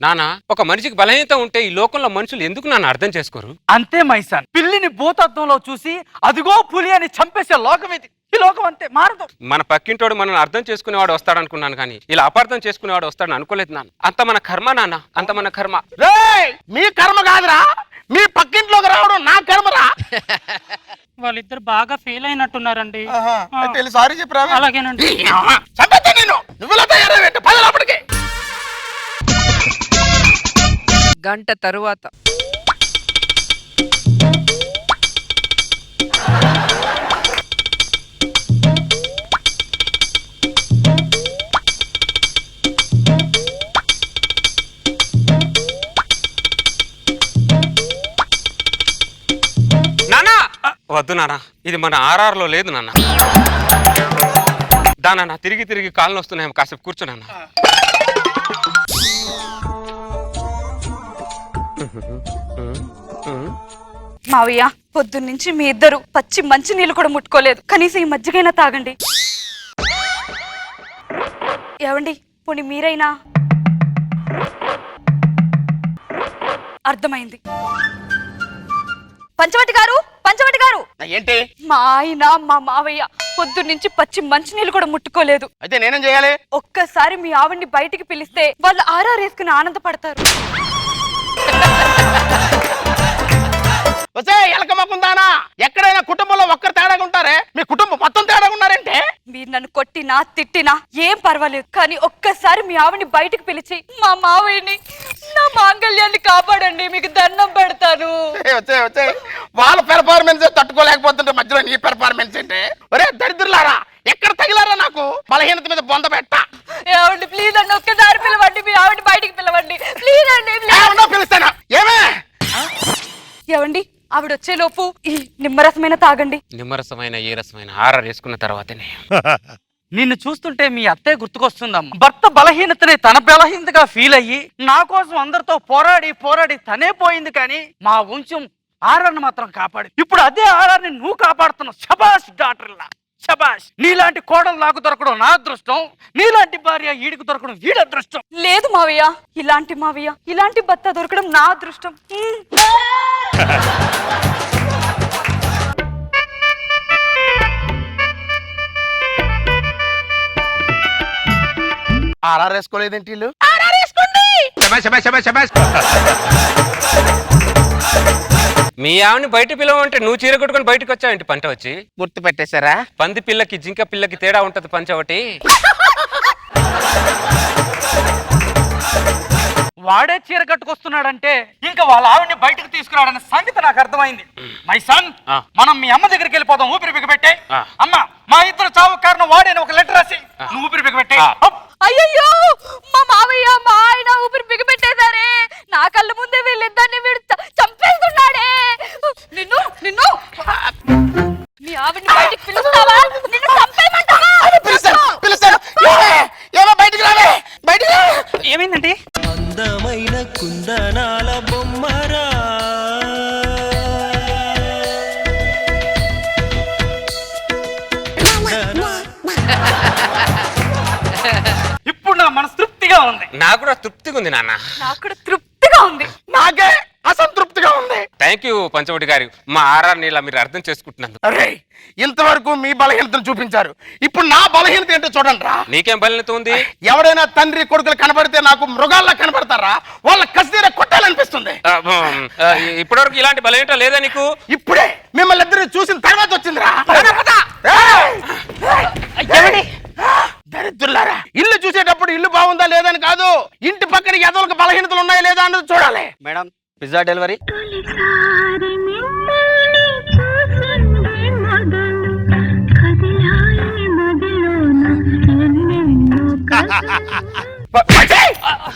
నానా, ఒక మనిషికి బలహీనత ఉంటే ఈ లోకంలో మనుషులు ఎందుకు నన్ను అర్థం చేసుకోరు? అంతే మైసాన్, పిల్లిని భూతత్వంలో చూసి అదిగో పులి అని చంపేసే లోకం ఇది. ఈ లోకం అంతే, మారదు. మన పక్కింటోడు మనల్ని అర్థం చేసుకునేవాడు వస్తాడు అనుకున్నాను, కానీ ఇలా అపార్థం చేసుకునేవాడు వస్తాడని అనుకోలేదు నాన్న. అంత మన కర్మ నాన్న, అంత మన కర్మ. రేయ్, మీ కర్మ కాదురా, మీ పక్కింట్లోకి రావడం నా కర్మరా. వాళ్ళిద్దరు బాగా ఫెయిల్ అయినట్టున్నారండి. సారీ చెప్పరా? అలాగేనండి. చంపేస్తా నేను. నువ్వులా తయారయ్యేంటి? పద లోపలికి. గంట తరువాత నానా వద్దు నానా, ఇది మన ఆర్ఆర్లో లేదు నాన్న. దానా తిరిగి తిరిగి కాళ్ళు వస్తున్నాయి, కాసేపు కూర్చున్నా. మావయ్య, పొద్దున్నుంచి మీ ఇద్దరు పచ్చి మంచి నీళ్ళు కూడా ముట్టుకోలేదు. కనీసం ఈ మజ్జిగైనా తాగండి. ఏవండి, పోనీ మీరైనా? అర్థమైంది. పంచవటి గారు, పంచవటి గారు. ఏంటి? మా ఆయన మా మావయ్య పొద్దున్నుంచి పచ్చి మంచి నీళ్ళు కూడా ముట్టుకోలేదు. అయితే నేనేం చేయాలి? ఒక్కసారి మీ ఆవిడ్ని బయటికి పిలిస్తే వాళ్ళు ఆరారేసుకుని ఆనందపడతారు. వచ్చే ఎలకమ్మకుందానా, ఎక్కడైనా కుటుంబంలో ఒక్కరు తేడాగా ఉంటారే, మీ కుటుంబం మొత్తం తేడాగా ఉన్నారంటే? మీరు నన్ను కొట్టినా తిట్టినా ఏం పర్వాలేదు, కానీ ఒక్కసారి మీ ఆవిడ్ని బయటికి పిలిచి మా మావయ్యని, నా మాంగళ్యాన్ని కాపాడండి, మీకు దండం పెడతాను. వచ్చే వచ్చే, వాళ్ళ పెర్ఫార్మెన్స్ తట్టుకోలేకపోతుంటే మధ్యలో నీ పెర్ఫార్మెన్స్ ఏంటే? ఒరే దరిద్రులారా, ఎక్కడ తగిలారా నాకు బలహీనత మీద బొంద పెట్ట? ఏమండి ప్లీజ్ అండి, ఒక్కసారి పిలవండి, మీ ఆవిడ బయటికి పిలవండి ప్లీజ్ అండి. పిలుస్తానా? ఏమే? ఏమండి, ఆవిడ వచ్చేలోపు ఈ నిమ్మరసమైన తాగండి. నిమ్మరసమైన ఏ రసమైన ఆర్ఆర్ వేసుకున్న తర్వాతనే. నిన్ను చూస్తుంటే మీ అత్తయ్య గుర్తుకొస్తుందమ్మా. భర్త బలహీనతని తన బలహీనతగా ఫీల్ అయ్యి నా కోసం అందరితో పోరాడి పోరాడి తనే పోయింది, కానీ మా వంశం ఆర్ఆర్ని మాత్రం కాపాడి. ఇప్పుడు అదే ఆర్ఆర్ని నువ్వు కాపాడుతున్నావు. శబాష్ డాక్టర్లా, శబాష్. నీలాంటి కోడలు నాకు దొరకడం నా అదృష్టం, నీలాంటి భార్య ఈడికి దొరకడం వీడి అదృష్టం. లేదు మావయ్య, ఇలాంటి మావయ్య, ఇలాంటి భర్త దొరకడం నా అదృష్టం. ఆర్ఆర్ వేసుకోలేదేంటి వీళ్ళు? మీ ఆవిని బయట పిలవంటే నువ్వు చీర కొట్టుకొని బయటకు వచ్చావేంటి? పంట వచ్చి గుర్తు పెట్టేశారా? పంది పిల్లకి జింక పిల్లకి తేడా ఉంటది పంచవటి. వాడే చీర కట్టుకొస్తున్నాడంటే ఇంకా వాళ్ళ ఆవిడ్ని బయటకు తీసుకురావడన్న సంగతి నాకు అర్థమైంది. మై సన్, మనం మీ అమ్మ దగ్గరికి వెళ్ళిపోదాం. ఊపిరి బిగబెట్టే. అమ్మ, మా ఇద్దరు చావు కారణం వాడేని ఒక లెటర్ రాసి నువ్వు ఊపిరి బిగబెట్టే. అయ్యయ్యో, మా మావయ్య మా ఆయన ఊపిరి బిగబెట్టేశారే. నా కళ్ళ ముందే వీళ్ళిద్దరిని వీడు చంపేస్తున్నాడే. నిన్ను నిన్ను మీ ఆవిడ్ని బయటికి పిలుస్తావా? నిన్ను చంపేయమంటావా? పిలుస్తాను. ఏమో బయటికి రావే, బయటికి రా. ఏమైందండి? అందమైన కుందనాల బొమ్మరా, ఇప్పుడు నా మనసు తృప్తిగా ఉంది. నాకు కూడా తృప్తిగా ఉంది నాన్న. నాకు కూడా తృప్తిగా ఉంది. నాకే అసంతృప్తిగా ఉంది. థ్యాంక్ యూ పంచవటి గారు, మా ఆర్ఆర్ని ఇలా మీరు అర్థం చేసుకుంటున్నందుకు. అరే, ఇంతవరకు మీ బలహీనతను చూపించారు, ఇప్పుడు నా బలహీనత ఏంటో చూడండి రా. నీకేం బలహీనత ఉంది? ఎవడైనా తండ్రి కొడుకులు కనబడితే నాకు మృగాల్లా కనబడతారా? వాళ్ళ కసిదీర కొట్టాలనిపిస్తుంది. ఇప్పటివరకు ఇలాంటి బలహీనత లేదా నీకు? ఇప్పుడే మిమ్మల్ని ఇద్దరు చూసిన తర్వాత వచ్చిందిరా. దరిద్రులారా, ఇల్లు చూసేటప్పుడు ఇల్లు బాగుందా లేదని కాదు, ఇంటి పక్కన ఎదవలకు బలహీనతలు ఉన్నాయా లేదా అన్నది చూడాలి. Madam, pizza delivery.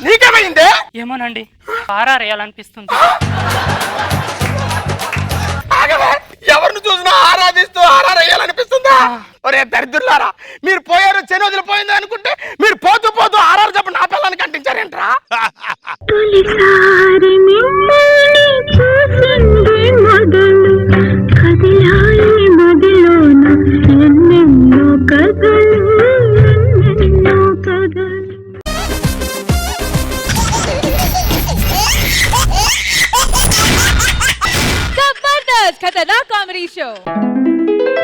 నీకేమైంది? ఏమోనండి, ఆర్ఆర్ వేయాలనిపిస్తుంది. ఎవరిని చూసినా ఆరాధిస్తూ ఆరారయ్యాలనిపిస్తుందా? ఒరే దరిద్రులారా, మీరు పోయారు శని వదిలిపోయింది అనుకుంటే మీరు పోతూ పోతూ ఆరారు చెప్పండి నా పిల్లని కంటించారేంట్రా? ఖతర్నాక్ కామెడీ షో.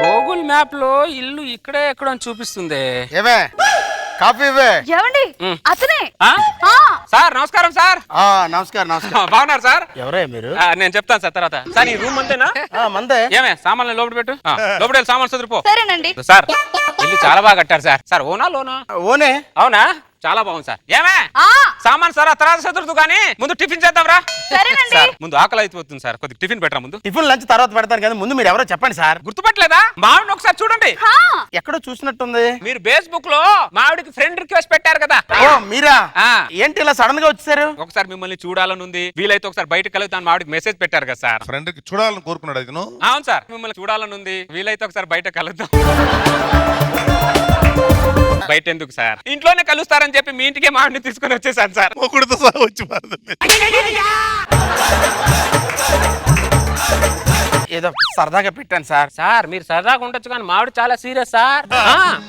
గూగుల్ మ్యాప్ లో ఇల్లు ఇక్కడే ఎక్కడో అని చూపిస్తుంది. ఏమే కాఫీ ఇవ్వే. ఏమండి అతనే. ఆ? సార్ నమస్కారం సార్. నమస్కారం నమస్కారం. బాగున్నారు సార్? ఎవరే మీరు? నేను చెప్తాను సార్ తర్వాత. సార్ ఈ రూమ్ అంతేనా? మందే. ఏమే సామాన్లు లోపల పెట్టు. లోపల వెళ్ళి సామాన్లు చదువుపో. సరేనండి. సార్ ఇల్లు చాలా బాగా కట్టారు సార్. సార్ ఓనా లోనా? ఓనే. అవునా? చాలా బాగుంది సార్. ఏమే సామాన్ సార్ తర్వాత చదువుతూ కానీ ముందు టిఫిన్ చేద్దాంరా. సరేనండి. సార్ ముందు ఆకలి అయిపోతుంది సార్, కొద్దిగా టిఫిన్ పెట్టరా ముందు. టిఫిన్ లంచ్ తర్వాత పెడతాను కదా, ముందు మీరు ఎవరో చెప్పండి సార్. గుర్తుపట్టలేదా? మావిడిని ఒకసారి చూడండి. ఎక్కడో చూసినట్టుంది. మీరు ఫేస్బుక్ లో మావిడికి ఫ్రెండ్ రిక్వెస్ట్ పెట్టారు కదా. ఓ మీరా? ఆ. ఏంటి ఇలా సడన్ గా వచ్చేసారు? ఒకసారి మిమ్మల్ని చూడాలని ఉంది, వీలైతే ఒకసారి బయటకు కలుగుతాను మావిడికి మెసేజ్ పెట్టారు కదా సార్. ఫ్రెండ్ కి చూడాలని కోరుకున్నాడు అది. అవును సార్, మిమ్మల్ని చూడాలని ఉంది, వీలైతే ఒకసారి బయట కలుద్దాం. బయట ఎందుకు సార్, ఇంట్లోనే కలుస్తారని చెప్పి మీ ఇంటికే మావిడిని తీసుకొని వచ్చేసాను సార్. ఒకటితో సహా వచ్చి ఏదో సరదాగా పెట్టాను సార్. సార్ మీరు సరదాగా ఉండొచ్చు కానీ మావిడి చాలా సీరియస్ సార్.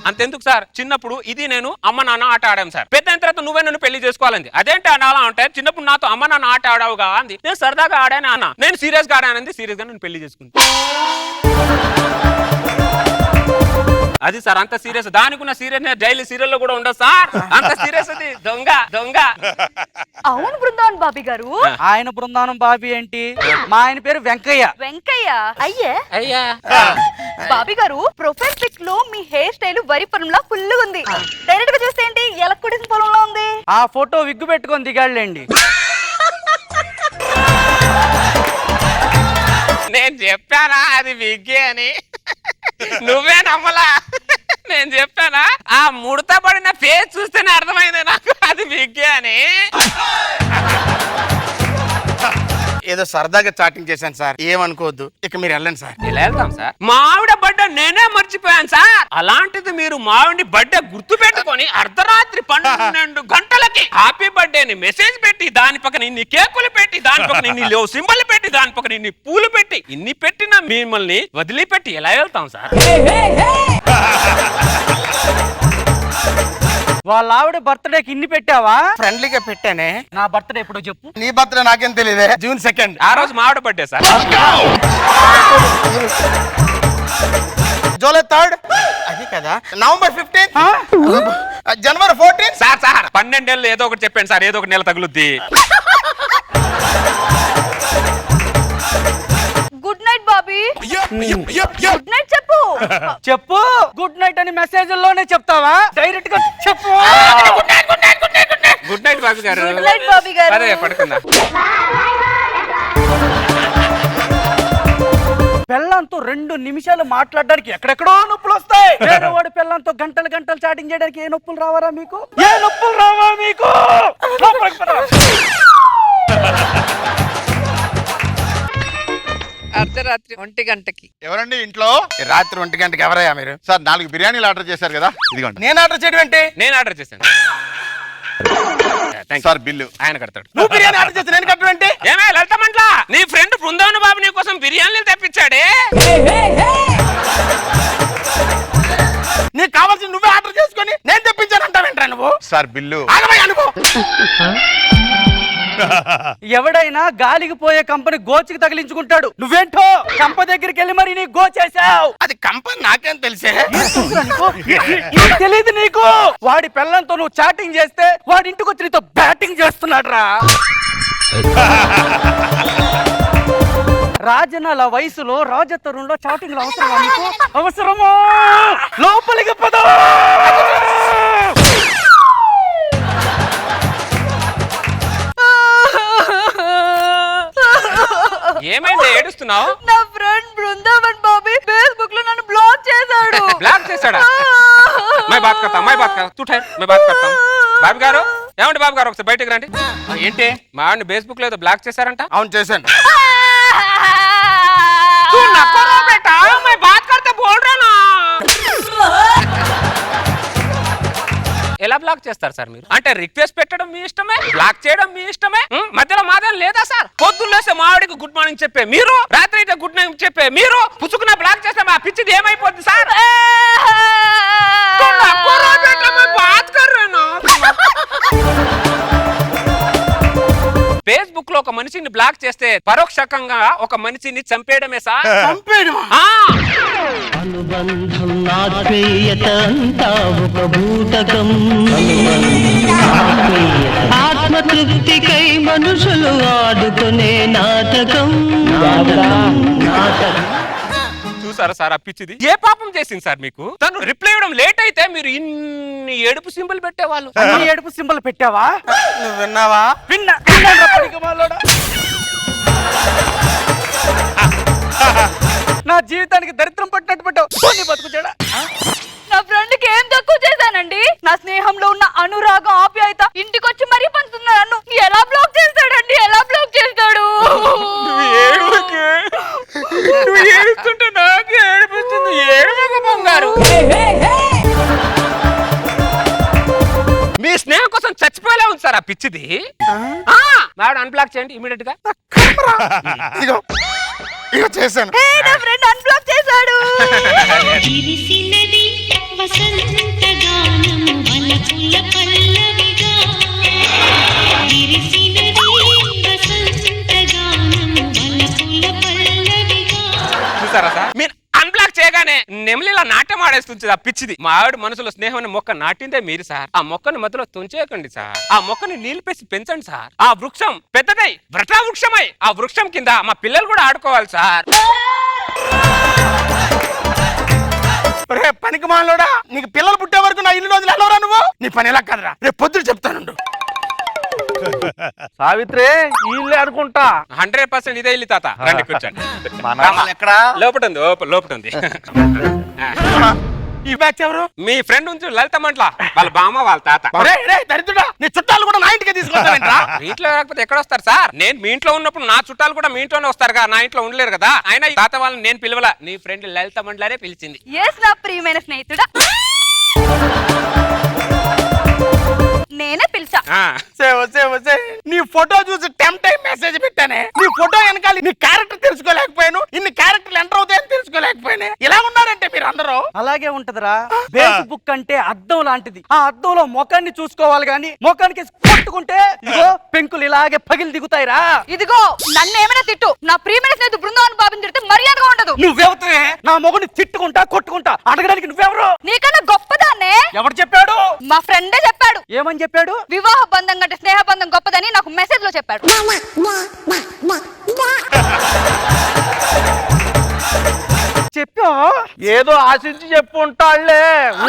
అంతెందుకు సార్, చిన్నప్పుడు ఇది నేను అమ్మ నాన్న ఆట ఆడాం సార్. పెద్ద అయిన తర్వాత నువ్వే నన్ను పెళ్లి చేసుకోవాలంది. అదేంటి అనాలా అంటే చిన్నప్పుడు నాతో అమ్మ నాన్న ఆట ఆడావుగా అంది. నేను సరదాగా ఆడాను అన్న, నేను సీరియస్ గా ఆడానంది. సీరియస్ గా నేను పెళ్లి చేసుకుంటా. అది సార్ అంత సీరియస్. దానికున్న సీరియస్ డైలీ సీరియల్ లో కూడా ఉండదు సార్, అంత సీరియస్. అది దొంగ దొంగ. అవును బృందావన్ బాబీ గారు. ఆయన బృందావనం బాబీ ఏంటి? మా ఆయన పేరు వెంకయ్య. వెంకయ్య అయ్యే. అయ్యా బాబీ గారు ప్రొఫైల్ పిక్ లో మీ హెయిర్ స్టైల్ వరి పొలంలా ఫుల్ ఉంది. డైరెక్ట్ గా చూస్తే ఏంటి ఎలక్కుడిసిన పొలంలో ఉంది. ఆ ఫోటో విగ్గు పెట్టుకొని దిగాళ్ళండి. నేను చెప్పానా అది విగ్గే అని? నువ్వే నమ్మలా. నేను చెప్పానా? ఆ ముడత పడిన ఫేస్ చూస్తేనే అర్థమైంది నాకు అది విగ్గే అని. ఏదో సరదాగా చాటింగ్ చేశాను సార్, ఏమనుకోవద్దు. ఇక మీరు వెళ్ళండి సార్. ఇలా వెళ్తాం సార్. మావిడ బర్త్డే నేనే మర్చిపోయాను సార్. అలాంటిది మీరు మావిడి బర్త్డే గుర్తు పెట్టుకొని అర్ధరాత్రి 12 గంటలకి హ్యాపీ బర్త్డే అని మెసేజ్ పెట్టి, దాని పక్కన ఇన్ని కేకులు పెట్టి, దాని పక్కన ఇన్ని లో సింబల్ పెట్టి, దాని పక్కన ఇన్ని పూలు పెట్టి, ఇన్ని పెట్టిన మిమ్మల్ని వదిలిపెట్టి ఎలా వెళ్తాం సార్? వాళ్ళ ఆవిడ బర్త్డేకి ఇన్ని పెట్టావా? ఫ్రెండ్లీగా పెట్టానే. నా బర్త్డే ఎప్పుడో చెప్పు. నీ బర్త్డే నాకేం తెలియదే. June 2nd. ఆ రోజు మావిడ బర్త్డే సార్. July 3rd. అది కదా. November 15th. January 14th. Sir 12 ఏళ్ళు ఏదో ఒకటి చెప్పండి సార్, ఏదో ఒకటి నెల తగులుద్ది. Good night Bobby. Good night చెప్పు. చెప్పు. గుడ్ నైట్ అని మెసేజ్ లోనే చెప్తావా? డైరెక్ట్ గా చెప్పు. గుడ్ నైట్ బాబీ గారు. గుడ్ నైట్ బాబీ గారు. అదే పడుకుందా. పెళ్ళంతో 2 నిమిషాలు మాట్లాడడానికి ఎక్కడెక్కడో నొప్పులు వస్తాయి. వేరే వాడి పెళ్ళంతో గంటలు గంటలు చాటింగ్ చేయడానికి ఏ నొప్పులు రావారా మీకు? ఏ నొప్పులు రావా మీకు? అర్ధరాత్రి 1 గంటకి ఎవరండి ఇంట్లో? రాత్రి 1 గంటకి ఎవరయ్యా మీరు? సార్ 4 బిర్యానీలు ఆర్డర్ చేశారు కదా, ఇదిగోండి. నేను ఆర్డర్ చేయడం ఏంటి? నేను ఆర్డర్ చేశాను సార్ బిల్లు ఆయన కడతాడు. నువ్వు బిర్యానీ ఆర్డర్ చేసి నేను కట్టడం ఏంటి? ఏమే లలితమంట్లా, నీ ఫ్రెండ్ బృందావన బాబు నీ కోసం బిర్యానీలు తెప్పించాడే. నీకు కావాల్సిన నువ్వే ఆర్డర్ చేసుకొని నేను తెప్పించానంటావేంట్రా నువ్వు? Sir bill. ఆగమయ్య అనుకో. ఎవడైనా గాలికి పోయే కంపెనీ గోచికి తగిలించుకుంటాడు. నువ్వేంటో కంప దగ్గరికి వెళ్ళి మరి నీ గో చేసావు. అది కంపెనీ నాకేం తెలిసే? తెలియదు నీకు. వాడి పెళ్ళంతో నువ్వు చాటింగ్ చేస్తే వాడి ఇంటికి వచ్చి నీతో బ్యాటింగ్ చేస్తున్నాడు రా. రాజనాల వయసులో రాజతరుణ్లో చాటింగ్ అవసరమా నీకు? అవసరమా? లోపలికి పద. ఏమైంది ఏడుస్తున్నావు? నా ఫ్రెండ్ బృందావన్ బాబీ ఫేస్బుక్ లో నన్ను బ్లాక్ చేశాడు. బ్లాక్ చేశాడా? मैं बात करता हूं, तू ठहर, मैं बात करता हूं. బాబు గారు, ఏమండి బాబు గారు, ఒకసారి బయటకు రండి. ఏంటి? మా ఆవిడని ఫేస్బుక్ లో ఏదో బ్లాక్ చేశారంట. అవును చేశాను. ఎలా బ్లాక్ చేస్తారు సార్ మీరు? అంటే రిక్వెస్ట్ పెట్టడం మీ ఇష్టమే, బ్లాక్ చేయడం మీ ఇష్టమే, మధ్యలో మాదేం లేదా సార్? పొద్దున్నేస్తే మావిడికి గుడ్ మార్నింగ్ చెప్పే మీరు, రాత్రి అయితే గుడ్ నైట్ చెప్పే మీరు, పుచ్చుకున్న బ్లాక్ చేస్తే మా పిచ్చిది ఏమైపోద్ది సార్? ఫేస్బుక్ లో ఒక మనిషిని బ్లాక్ చేస్తే పరోక్షకంగా ఒక మనిషిని చంపేయడమే సార్. అనుబంధం ఆత్మీయత అంతా ఒక భూతకం. ఆత్మతృప్తికై మనుషులు ఆడుకునే నాటకం. చూసారా సార్ ఆ పిచ్చిది? ఏ పాపం చేసింది సార్ మీకు? తను రిప్లై ఇవ్వడం లేట్ అయితే మీరు ఇన్ని ఏడుపు సింబల్ పెట్టేవాళ్ళు. అన్ని ఏడుపు సింబల్ పెట్టావా? నువ్వు విన్నావా? విన్నా. నా జీవితానికి దరిద్రం పట్టినట్టు పెట్టావు బతుకుచాడా. నా ఫ్రెండ్ కి ఏం తక్కువ చేశానండి? నా స్నేహంలో ఉన్న అనురాగం ఆప్యాయత ఇంటికొచ్చి మరీ పంచుతున్నా నన్ను ఎలా బ్లాక్ చేస్తాడండి? ఎలా బ్లాక్ చేస్తాడు? ఏడుస్తుంటే నాకు ఏడిపిస్తుంది. ఏడుపు బంగారు. మీ స్నేహం కోసం చచ్చిపోలే ఉంది సార్ ఆ పిచ్చిది. మేడం అన్బ్లాక్ చేయండి ఇమీడియట్ గా. ఇగో చేశాను. నా ఫ్రెండ్ అన్బ్లాక్ చేశాడు. చూసారా సార్? మీరు అన్బ్లాక్ చేయగానే నెమలిలా నాట్యం ఆడేస్తుంది ఆ పిచ్చిది. మా ఆవిడ మనసులో స్నేహం మొక్క నాటిందే మీరు సార్. ఆ మొక్కను మధ్యలో తుంచేయకండి సార్. ఆ మొక్కని నీళ్లు పేసి పెంచండి సార్. ఆ వృక్షం పెద్దదై వ్రత వృక్షమై ఆ వృక్షం కింద మా పిల్లలు కూడా ఆడుకోవాలి సార్. పనికి మాలోడా, నీకు పిల్లలు పుట్టే వరకు నా ఇల్లు రోజులు వెళ్ళవరా నువ్వు? నీ పని ఎలా కదరా, రేపు పొద్దున చెప్తాను. సావిత్రి ఇల్లే అనుకుంటా. 100% ఇదే ఇల్లు తాత. రండి కూర్చోండి. ఎక్కడా? లోపట ఉంది, లోపట ఉంది. ఈ బ్యాచ్ ఎవరు? మీ ఫ్రెండ్ ఉంది లలిత మంట్ల, వాళ్ళ బామ్మ వాళ్ళ తాత. దరిద్రుడా, నీ చుట్టాలు కూడా నా ఇంటికి తీసుకొస్తావేంట్రా? మీ ఇంట్లో రాకపోతే ఎక్కడ వస్తారు సార్? నేను మీ ఇంట్లో ఉన్నప్పుడు నా చుట్టాలు కూడా మీ ఇంట్లోనే వస్తారు కదా, నా ఇంట్లో ఉండలేరు కదా. ఆయన తాత వాళ్ళని నేను పిలవలా, నీ ఫ్రెండ్ లలిత మండలనే పిలిచింది. ఎస్ నా ప్రియమైన స్నేహితుడా, నేనే పిలిచా. నీ ఫోటో చూసి టైం మెసేజ్ పెట్టానే. నీ ఫోటో వెనకాల నీ క్యారెక్టర్ తెలుసుకోలేకపోయాను, ఇన్ని క్యారెక్టర్లు ఎంటర్ అవుతాయని తెలుసుకోలేకపోయాను. ఇలా ఉన్నారంటే మీరు అందరూ. అలాగే ఉంటదిరా. ఫేస్బుక్ అంటే అద్దం లాంటిది. ఆ అద్దంలో ముఖాన్ని చూసుకోవాలి గాని ముఖానికి కొట్టుకుంటే ఇదిగో పెంకులు ఇలాగే పగిలి దిగుతాయిరా. ఇదిగో నన్ను ఏమైనా తిట్టు, నా ప్రియమైన స్నేహితుడు బృందావన్ బాబుని తిడితే మర్యాదగా ఉండదు. నువ్వెవతే నా మొగుని తిట్టుకుంటా కొట్టుకుంటా అడగడానికి నువ్వెవరు? నీకన్నా గొప్పదాన్నే. ఎవరు చెప్పాడు? మా ఫ్రెండే చెప్పాడు. ఏమని చెప్పాడు? వివాహ బంధం కంటే స్నేహ బంధం గొప్పదని నాకు మెసేజ్ లో చెప్పాడు. చెప్పా? ఏదో ఆశించి చెప్పుంటాడులే,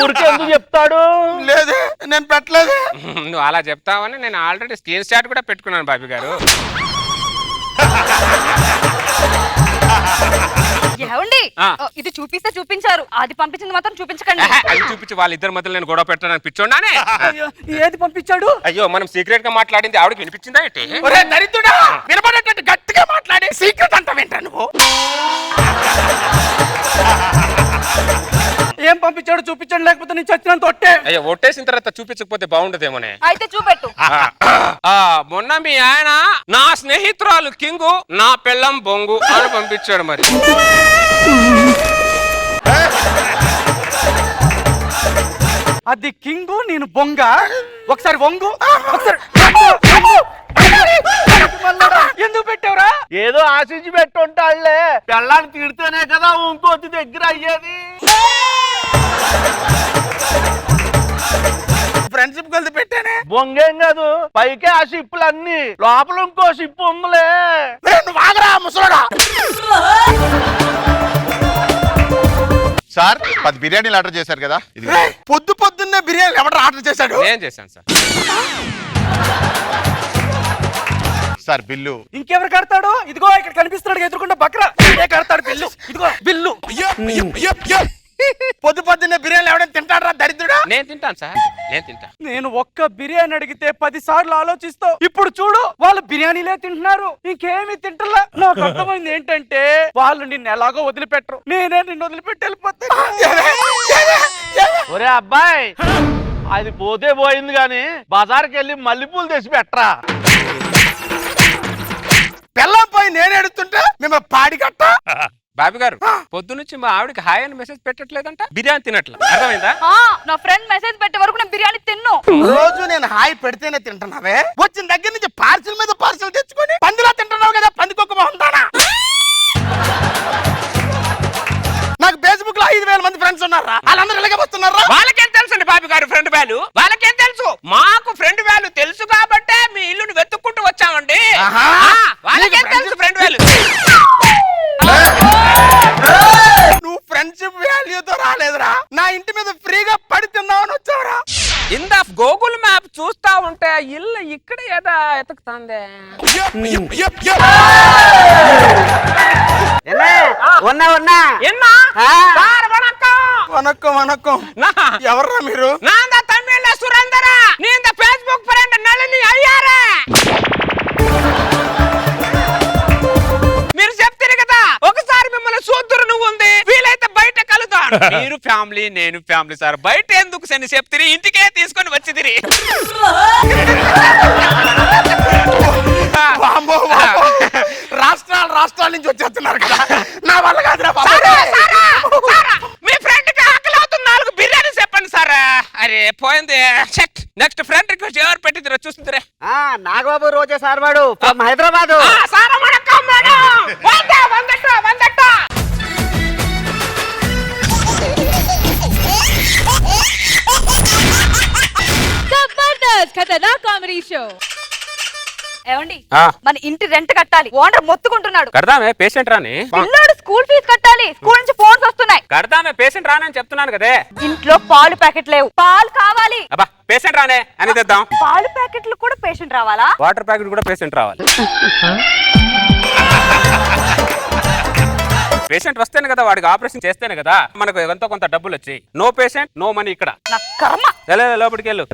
ఊరికెందుకు చెప్తాడు? లేదే, నేను పెట్టలేదు. నువ్వు అలా చెప్తావని నేను ఆల్రెడీ స్క్రీన్ షాట్ కూడా పెట్టుకున్నాను బాబీ గారు. ఏమండి, ఇది చూపిస్తే చూపించారు, అది పంపించింది మాత్రం చూపించకండి. అది చూపించి వాళ్ళిద్దరి మధ్యలో నేను గొడవ పెట్టడానికి పిచ్చోడానే. ఏది పంపించాడు? అయ్యో మనం సీక్రెట్ గా మాట్లాడింది ఆవిడకి వినిపించిందా ఏంటి? దరిద్రుడా, వినపడేటట్టు గట్టిగా మాట్లాడి సీక్రెట్ అంట వింటా నువ్వు. ఏం పంపించాడు? చూపించాడు, లేకపోతే నేను చచ్చినంత ఒట్టే. అయ్యో ఒట్టేసిన తర్వాత చూపించకపోతే బాగుండదేమోనే. అయితే చూపెట్టు. మొన్న మీ ఆయన నా స్నేహితురాలు కింగు, నా పెళ్ళం బొంగు అని పంపించాడు. మరి అది కింగు, నేను బొంగ. ఒకసారి వంగు, ఒకసారి ఎందుకు పెట్టావురా? ఏదో ఆశించి పెట్టుంటాడులే. పెళ్ళాన్ని తిడితేనే కదా ఇంకోటి దగ్గర అయ్యేది. ఫ్రెండ్షిప్ కలిసి పెట్టానే. బొంగేం కాదు, పైకే ఆ షిప్పులన్నీ, లోపల ఇంకో షిప్ ఉందిలే. నువ్వు ఆగరా ముసలోడా. సార్ 10 బిర్యానీలు ఆర్డర్ చేశారు కదా, ఇది పొద్దున్నే బిర్యానీ ఎవరు ఆర్డర్ చేశాడు? నేను చేశాను సార్. సార్ బిల్లు ఇంకెవరు కడతాడు? ఇదిగో ఇక్కడ కనిపిస్తున్నాడు ఎదురుకుండా బక్రా కడతాడు బిల్లు. ఇదిగో బిల్లు. పొద్దున్నే బిర్యానీ ఎవడైనా తింటాడరా దరిద్రుడా? నేను తింటాను సార్, నేను తింటా. నేను ఒక్క బిర్యానీ అడిగితే 10 సార్లు ఆలోచిస్తావు. ఇప్పుడు చూడు, వాళ్ళు బిర్యానీలే తింటున్నారు, ఇంకేమీ తింటలా. నాకు అర్థమైంది ఏంటంటే వాళ్ళు నిన్ను ఎలాగో వదిలిపెట్టరు, నేనే నిన్ను వదిలిపెట్టి వెళ్ళిపోతాను. ఒరే అబ్బాయి, అది పోతే పోయింది గాని బజార్కి వెళ్ళి మల్లెపూలు తెచ్చి పెట్టరా. పిల్లం పోయి నేను ఎడుతుంటే మిమ్మల్ని పాడి కట్ట. బాబు గారు పొద్దు నుంచి మా ఆవిడకి హాయ్ అని మెసేజ్ పెట్టట్లేదంట, బిర్యానీ తినట్ల. అర్థమైందా? నా ఫ్రెండ్ మెసేజ్ పెట్టే వరకు నేను బిర్యానీ తిన్ను. రోజు నేను హాయ్ పెడితేనే తింటున్నావే, వచ్చిన దగ్గర నుంచి పార్సిల్ మీద పార్సిల్ తెచ్చుకొని పందిలా తింటున్నావు కదా, పందికొక్క బాగుంటానా? నాకు ఫేస్బుక్ లో 5,000 మంది ఫ్రెండ్స్ ఉన్నారా, వాళ్ళందరూ ఇలాగే వస్తున్నారా? వాళ్ళకేం తెలుసు అండి బాబు గారు ఫ్రెండ్ వాల్యూ? వాళ్ళకేం తెలుసు? మాకు ఫ్రెండ్ వాల్యూ తెలుసు కాబట్టే మీ ఇల్లుని వెతుక్కుంటూ వచ్చామండి. వాళ్ళకేం తెలుసు ఫ్రెండ్ వాల్యూ? నువ్వు ఫ్రెండ్షిప్ వాల్యూతో రాలేదురా, నా ఇంటి మీద ఫ్రీగా పడి తిన్నావని వచ్చావురా. ఇంద గూగుల్ మ్యాప్ చూస్తా ఉంటే ఇల్లు ఇక్కడ ఏదా ఎతుకుతాందే. వనక్కం వనక్కం. ఎవర్రా మీరు? తమిళ సురేందర, నీంద ఫేస్బుక్ ఫ్రెండ్ నళిని అయ్యారే. మీరు చెప్తారు కదా ఒకసారి మిమ్మల్ని చూద్దరు నువ్వు ఉంది, వీలైతే బయట కలుద్దాం. మీరు ఫ్యామిలీ నేను ఫ్యామిలీ సార్, బయట ఎందుకు సని చెప్తిరి, ఇంటికే తీసుకొని వచ్చిదిరి. రాష్ట్రాల నుంచి వచ్చేస్తున్నారు కదా, నా వల్ల కాదురా. మీ ఫ్రెండ్ కి ఆకలి అవుతుంది, 4 బిర్యానీ చెప్పండి సార్. అరే పోయింది. నెక్స్ట్ ఫ్రెండ్ రిక్వెస్ట్ ఎవరు పెట్టిదిరా చూస్తుందిరే. నాగబాబు రోజా సార్ వాడు ఫ్రమ్ హైదరాబాద్. సార్ వణకం మేడం, వందట. Jabardasth Khatarnak comedy show. ఏమండి, ఆ. మన ఇంటి రెంట్ కట్టాలి, ఓనర్ మొత్తుకుంటున్నాడు. కడదామే, పేషెంట్ రాని. పిల్లోడు స్కూల్ ఫీజు కట్టాలి, స్కూల్ నుంచి ఫోన్స్ వస్తున్నాయి. కడదామే, పేషెంట్ రానని చెప్తున్నాను కదే. ఇంట్లో పాలు ప్యాకెట్ లేవు, పాలు కావాలి. అబ్బా పేషెంట్ రానే అని తెద్దాం. పాలు ప్యాకెట్లు కూడా పేషెంట్ రావాలా? వాటర్ ప్యాకెట్ కూడా పేషెంట్ రావాలి. పేషెంట్ వస్తేనే కదా వాడికి ఆపరేషన్ చేస్తేనే కదా మనకు ఎంతో కొంత డబ్బులు వచ్చి. నో పేషెంట్ నో మనీ ఇక్కడ. నా కర్మ. లోపలికి వెళ్ళు.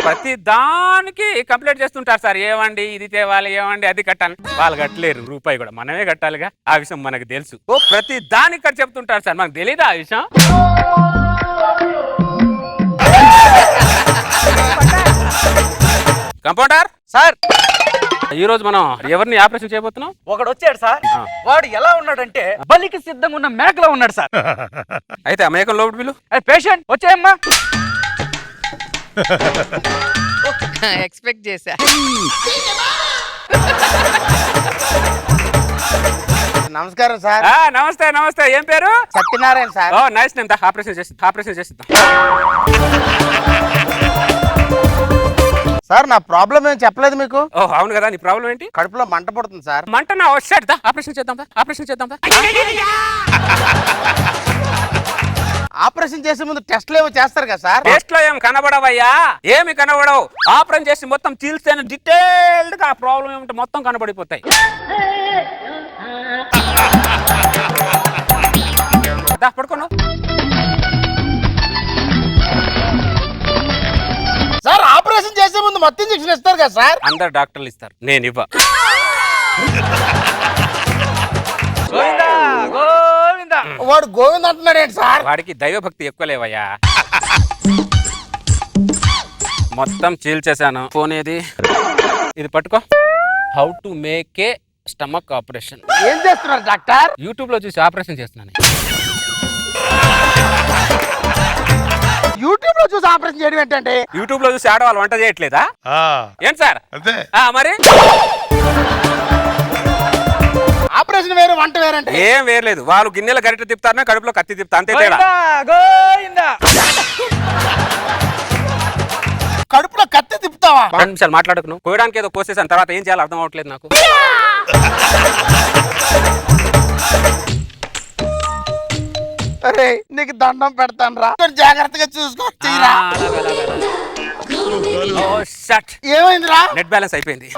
ప్రతి దానికి కంప్లైంట్ చేస్తుంటారు సార్, ఏమండి ఇది తేవాలి, ఏమండి అది కట్టాలి. వాళ్ళు కట్టలేరు రూపాయి కూడా, మనమే కట్టాలిగా. ఆ విషయం మనకు తెలుసు. ప్రతి దానికి ఇక్కడ చెప్తుంటారు సార్, మనకు తెలీదా ఆ విషయం? కంపౌండర్ సార్, ఈ రోజు మనం ఎవరిని ఆపరేషన్ చేయబోతున్నాం? ఒకడు వచ్చాడు సార్. వాడు ఎలా ఉన్నాడంటే బలికి సిద్ధంగా ఉన్న మేకలా ఉన్నాడు సార్. అయితే ఆ మేకం లోపల పిలు. పేషెంట్ వచ్చాయమ్మా. ఎక్స్పెక్ట్ చేశా. నమస్కారం సార్. నమస్తే. ఏం పేరు? సత్యనారాయణ సార్. ఓ నైస్ నేమ్. ఆపరేషన్ చేసిద్దాం. సార్ నా ప్రాబ్లం ఏం చెప్పలేదు మీకు. ఓ అవును కదా, నీ ప్రాబ్లం ఏంటి? కడుపులో మంట పడుతుంది సార్. మంటనా? ఆపరేషన్ చేద్దాం. ఆపరేషన్ చేసే ముందు టెస్ట్లు ఏమో చేస్తారు కదా సార్. టెస్ట్ లో ఏం కనబడవయ్యా, ఏమి కనబడవు. ఆపరేషన్ చేసి మొత్తం చీల్స్తేనే డీటెయిల్డ్ గా ఆ ప్రాబ్లం ఏమిటో మొత్తం కనబడిపోతాయి. పడుకోను సార్. ఆపరేషన్ చేసే ముందు మొత్తం ఇంజెక్షన్ ఇస్తారు కదా సార్. అందరు డాక్టర్లు ఇస్తారు, నేను ఇవ్వ. వాడు గోవింద్ అంటున్నాడు ఏంటి సార్? వాడికి దైవభక్తి ఎక్కువ లేవయ్యా. మొత్తం చీల్చేశాను. ఫోన్ ఏది? ఇది పట్టుకో. How to make a stomach operation. ఏం చేస్తున్నారు డాక్టర్? యూట్యూబ్ లో చూసి ఆపరేషన్ చేస్తున్నాను. యూట్యూబ్ లో చూసి ఆపరేషన్ చేయడం ఏంటంటే? యూట్యూబ్ లో చూసి ఆడవాళ్ళు వంట చేయట్లేదా? ఏంటి సార్? అంతే. మరి ఆపరేషన్ వేరు వంట వేరంటే ఏం వేరలేదు. వాళ్ళు గిన్నెల గరిట తిప్పుతారు, కడుపులో కత్తి తిప్పుతా, అంతే తేడా. కడుపులో కత్తి తిప్పుతావా? 2 నిమిషాలు మాట్లాడకు. నువ్వు కోయడానికి ఏదో కోసేసాను, తర్వాత ఏం చేయాలో అర్థం అవట్లేదు నాకు. అరే నీకు దండం పెడతాను రా, జాగ్రత్తగా చూసుకో. ఏమైందిరా? నెట్ బ్యాలెన్స్ అయిపోయింది.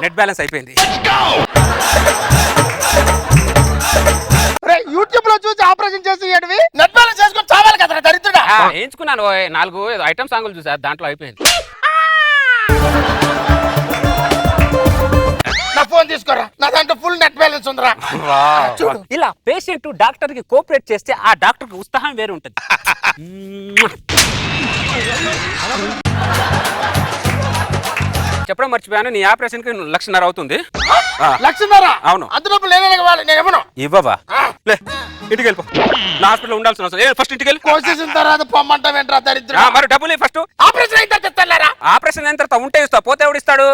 యూట్యూబ్ లో చూసి ఆపరేషన్ చేసి నెట్ బ్యాలెన్స్ చేసుకొని చావాలి కదా దరిద్రుడా. వేయించుకున్నాను. 4 ఐటమ్ సాంగులు చూసా, దాంట్లో అయిపోయింది. నా ఫోన్ తీసుకోరా, నా దాంట్లో అకౌంట్ ఫుల్ నెట్ బ్యాలెన్స్ ఉందిరా. చూడు ఇలా పేషెంట్ డాక్టర్ కి కోఆపరేట్ చేస్తే ఆ డాక్టర్ కి ఉత్సాహం వేరు ఉంటుంది. చెప్పడం మర్చిపోయాను, నీ ఆపరేషన్ కి 1,00,000 అవుతుంది. 1,00,000. అవును. అంత డబ్బులు నేనే ఇవ్వాలి, నేను ఇవ్వను. ఇవ్వవా? లే ఇంటికి వెళ్ళిపో. నా హాస్పిటల్ ఉండాల్సిన అవసరం ఫస్ట్ ఇంటికి వెళ్ళి కోసేసిన తర్వాత పొమ్మంటావేంట్రా దరిద్రం. మరి డబ్బులు ఫస్ట్. ఆపరేషన్ అయితే తెస్తారా? ఆపరేషన్ అయిన తర్వాత ఉంటే ఇస్తా, పోతే ఎవడిస్తాడు?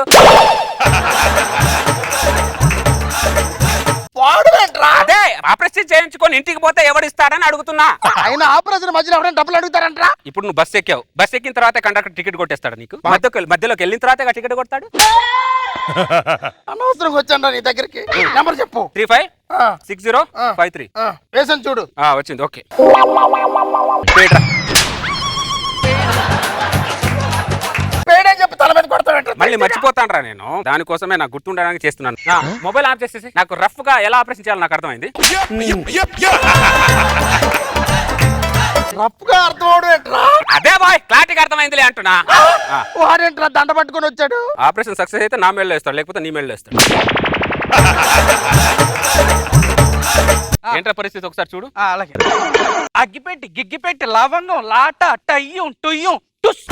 అదే ఆపరేషన్ చేయించుకొని ఇంటికి పోతే ఎవడిస్తాడని అడుగుతున్నా. అయినా ఆపరేషన్ మధ్యలో ఎవరైనా డబ్బులు అడుగుతారంటరా? ఇప్పుడు నువ్వు బస్ ఎక్కావు, బస్ ఎక్కిన తర్వాత కండక్టర్ టికెట్ కొట్టేస్తాడు నీకు. మధ్యలోకి వెళ్ళిన తర్వాత టికెట్ కొడతాడు. అనవసరంగా వచ్చాను నీ దగ్గరికి. నెంబర్ చెప్పు. 356053. వేసాను చూడు. వచ్చింది. ఓకే పేడే చెప్పు, తల మీద కొడతావేంట్రా? మళ్ళీ మర్చిపోతాను రా నేను. దానికోసమే నాకు గుర్తుండడానికి చేస్తున్నాను. మొబైల్ ఆఫ్ చేసేసి నాకు రఫ్ గా ఎలా ఆపరేషన్ చేయాలో నాకు అర్థమైంది. రఫ్ గా అర్థం అవడం ఏంట్రా? అదే బాయ్ క్లారిటీగా అర్థమైందిలే అంటున్నా. వాడేంట్రా దండ పట్టుకొని వచ్చాడు? ఆపరేషన్ సక్సెస్ అయితే నా మెడలో వేస్తాడు, లేకపోతే నీ మెడలో వేస్తాడు. ఏంట్రా పరిస్థితి ఒకసారి చూడు. అలాగే. అగ్గిపెట్టి గిగ్గిపెట్టి లవంగం లాట టయ్యం టుయ్యం టుస్.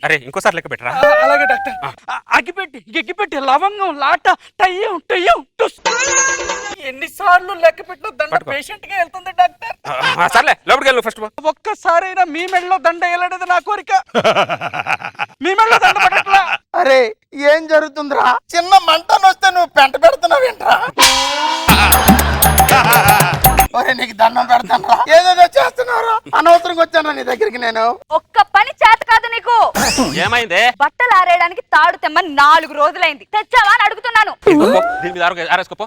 అరే ఇంకోసారి లెక్క పెట్టరా. అలాగే డాక్టర్. అగ్గిపెట్టి గిగ్గిపెట్టి లవంగం లాట టయ్యం టుయ్యం టుస్. ఎన్నిసార్లు లెక్క పెట్టిన దండ పేషెంట్ గా వెళ్తుంది డాక్టర్. సర్లే లోపలికి వెళ్ళు ఫస్ట్. ఒక్కసారైనా మీ మెడలో దండ వెళ్ళలేదు నా కోరిక. మీ మెడలో దండ పడట్లా. అరే ఏం జరుగుతుందిరా? చిన్న మంటను వస్తే నువ్వు పెంట పెడుతున్నావేంట్రా? ఒరే నీకు దండం పెడతాను. ఏదేదో చేస్తున్నారా? అనవసరంగా వచ్చాను నీ దగ్గరికి నేను. ఒక్క పని చేత కాదు నీకు. ఏమైందే? బట్టలు ఆరేయడానికి తాడు తెమ్మని 4 రోజులైంది, తెచ్చావా అని అడుగుతున్నాను. దీని మీద ఆరేసుకోపో.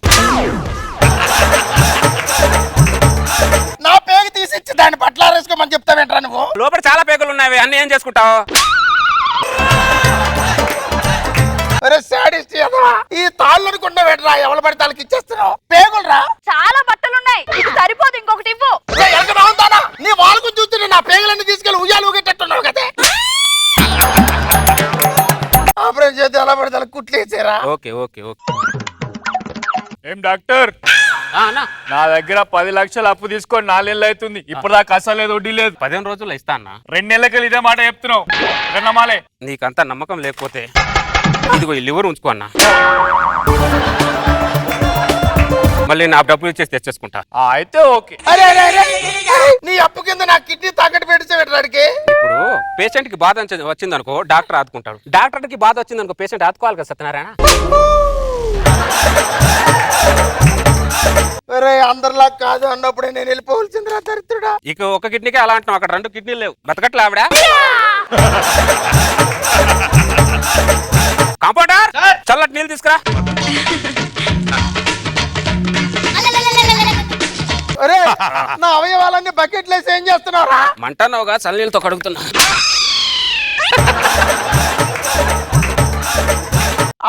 నా పేగు తీసిచ్చి దాన్ని బట్టలు ఆరేసుకోమని చెప్తావేంట్రా నువ్వు? లోపల చాలా పేగులు ఉన్నాయి, అన్ని ఏం చేసుకుంటావు? సాడిస్ట్ ఈ తాళ్ళు అనుకుంటా పెట్టరా? ఎవరు పడి తాళ్ళకి ఇచ్చేస్తున్నావు? పేగులరా? చాలా బట్టలున్నాయి, ఇది సరిపోదు, ఇంకొకటి ఇవ్వు. నీ వాళ్ళకు చూస్తుంటే నా పేగులన్నీ తీసుకెళ్ళి ఉయ్యాలు ఊగేటట్టున్నావు కదా. ఆపరేషన్ చేస్తే ఎలా పడితే అలా కుట్లేసారా? Okay okay okay. ఏం డాక్టర్, నా దగ్గర 10 లక్షలు అప్పు తీసుకొని 4 నెలలు అవుతుంది, ఇప్పుడు దాకా అసలు లేదు, వడ్డీ లేదు. 15 రోజుల్లో ఇస్తా అన్న. 2 నెలలకి ఇదే మాట చెప్తున్నావు, నమ్మాలే? నీకంతా నమ్మకం లేకపోతే ఇదిగో ఈ లివర్ ఉంచుకో అన్న, మళ్ళీ నా డబ్బులు ఇచ్చేసి తెచ్చేసుకుంటా. అయితే ఓకే. నీ అప్పు కింద నా కిడ్నీ తాకట్టు పెట్టేసేవాడికి. ఇప్పుడు పేషెంట్ కి బాధ వచ్చింది అనుకో డాక్టర్ ఆదుకుంటాడు, డాక్టర్ కి బాధ వచ్చింది అనుకో పేషెంట్ ఆదుకోవాలి కదా సత్యనారాయణ. అందరిలా కాదు అన్నప్పుడే నేను వెళ్ళిపోవలసిందిరా దరిద్రుడా. ఇక ఒక కిడ్నీకి అలా అంటున్నావు, అక్కడ 2 కిడ్నీలు లేవు, బతకట్లే ఆవిడ. కాంపౌండర్ చల్లటి నీళ్ళు తీసుకురా. నా అవయవాలన్నీ బకెట్లు వేసి ఏం చేస్తున్నారా? మంటన్నావుగా చల్లనీళ్ళతో కడుగుతున్నా.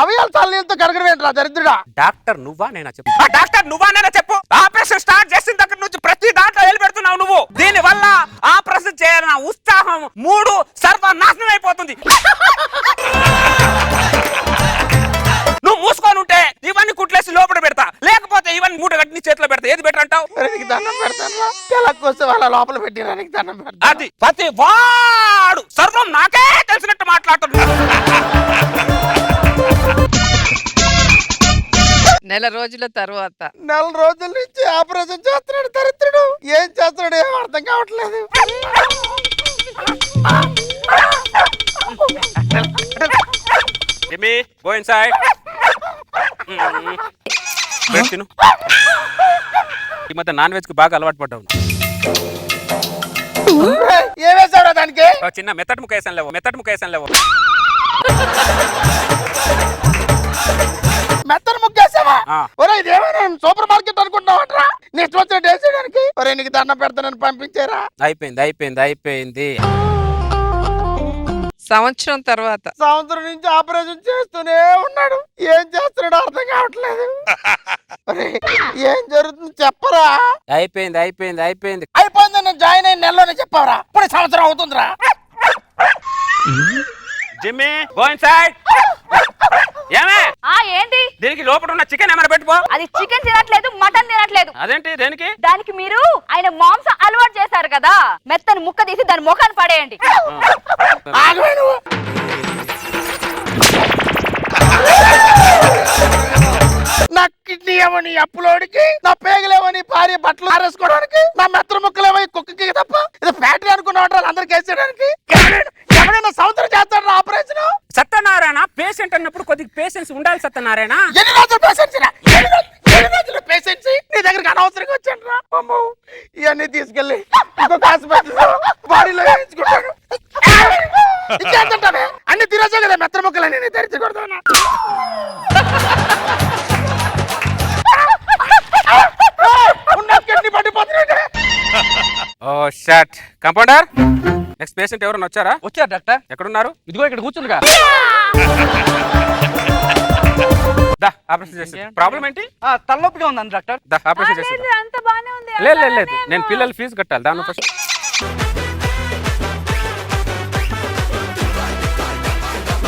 అవయవాలు చల్లనీళ్ళతో కడగడం ఏంట్రా దరిద్రుడా? డాక్టర్ నువ్వా నేనా చెప్పు? డాక్టర్ నువ్వా నేనా చెప్పు? ఆపరేషన్ స్టార్ట్ చేసిన దగ్గర నుంచి ప్రతి దాంట్లో వెళ్ళి పెడుతున్నావు నువ్వు. దీని వల్ల ఆపరేషన్ చేయాలన్న ఉత్సాహం మూడు సర్వనాశనం అయిపోతుంది. నువ్వు మూసుకొని ఉంటే ఇవన్నీ కుట్లేసి లోపల పెడతా, లేకపోతే ఇవన్నీ 3 గట్టి చేతిలో పెడతా. ఏది బెటర్ అంటావు? దండం పెడతాను వాళ్ళ లోపల పెట్టినానికి దండం పెడతా. అది ప్రతి వాడు సర్వం నాకే తెలిసినట్టు మాట్లాడుతున్నాడు. నెల రోజుల తర్వాత 4 రోజుల నుంచి ఆపరేషన్ చేస్తున్నాడు దరిద్రుడు. ఏం చేస్తున్నాడు ఏం అర్థం కావట్లేదు. Jimmy, go inside. తిను. ఈ మధ్య నాన్ వెజ్ కు బాగా అలవాటు పడ్డావు. ఏం వేసావురా దానికి? చిన్న మెత్తటి ముక్క వేసాను లేవు, మెత్తటి ముక్క వేసాను లేవు. మెత్తని ముగ్గేసావా? ఒరే ఇదేమైనా సూపర్ మార్కెట్ అనుకుంటున్నావట్రా? నీ ఇష్టం వచ్చినట్టు వేసేయడానికి. ఒరే నీకు దండం పెడతానని పంపించారా? అయిపోయింది. సంవత్సరం తర్వాత సంవత్సరం నుంచి ఆపరేషన్ చేస్తూనే ఉన్నాడు. ఏం చేస్తున్నాడు అర్థం కావట్లేదు. ఏం జరుగుతుంది చెప్పరా? అయిపోయింది. అయిపోయిందని జాయిన్ అయిన నెలలోనే చెప్పావరా? ఇప్పుడు సంవత్సరం అవుతుందిరా. Jimmy go inside. ఏమే ఆ ఏంటి దీనికి లోపల ఉన్న చికెన్ ఏమైనా పెట్టుకో. అది చికెన్ తినట్లేదు మటన్ తినట్లేదు. అదేంటి దేనికి? దానికి మీరు ఆయన మాంసం అలవాటు చేశారు కదా, మెత్తని ముక్క తీసి దాని ముఖాన్ని పడేయండి. ఆగవే నువ్వు. నా కిడ్నీ ఏమని అప్పులోడికి, నా పేగలేమని భార్య బట్టలు ఆరేసుకోవడానికి, నా మెత్తన ముక్కలేమని కుక్కకి తప్ప ఇది ఫ్యాక్టరీ అనుకున్న అందరికి వేసేయడానికి. ఎవరైనా సంవత్సరం చేస్తాడు ఆపరేషన్. సత్యనారాయణ పేషెంట్ అన్నప్పుడు కొద్దిగా పేషెన్స్ ఉండాలి సత్యనారాయణ. ఎన్ని రోజులు పేషెన్స్ ఎన్ని రోజులు పేషెన్స్ నీ దగ్గరికి అనవసరంగా వచ్చాను రా. అమ్మో ఇవన్నీ తీసుకెళ్ళి ఇంకొక ఆసుపత్రిలో బాడీలో వేయించుకుంటాను. ఇంకేంటంటే అన్ని తినేసా కదా మెత్తన ముక్కలని నేను తెరిచకూడదు. ఓ షట్. కంపౌండర్, నెక్స్ట్ పేషెంట్ ఎవరైనా వచ్చారా? వచ్చారు డాక్టర్. ఎక్కడున్నారు? ఇదిగో ఇక్కడ కూర్చుందిగా. దా ఆపరేషన్ చేసి. ప్రాబ్లం ఏంటి? తలనొప్పిగా ఉందండి డాక్టర్. దా ఆపరేషన్ చేసి. అంత బానే ఉంది. లేదు లేదు లేదు, నేను పిల్లల ఫీజు కట్టాలి దాని ఫస్ట్.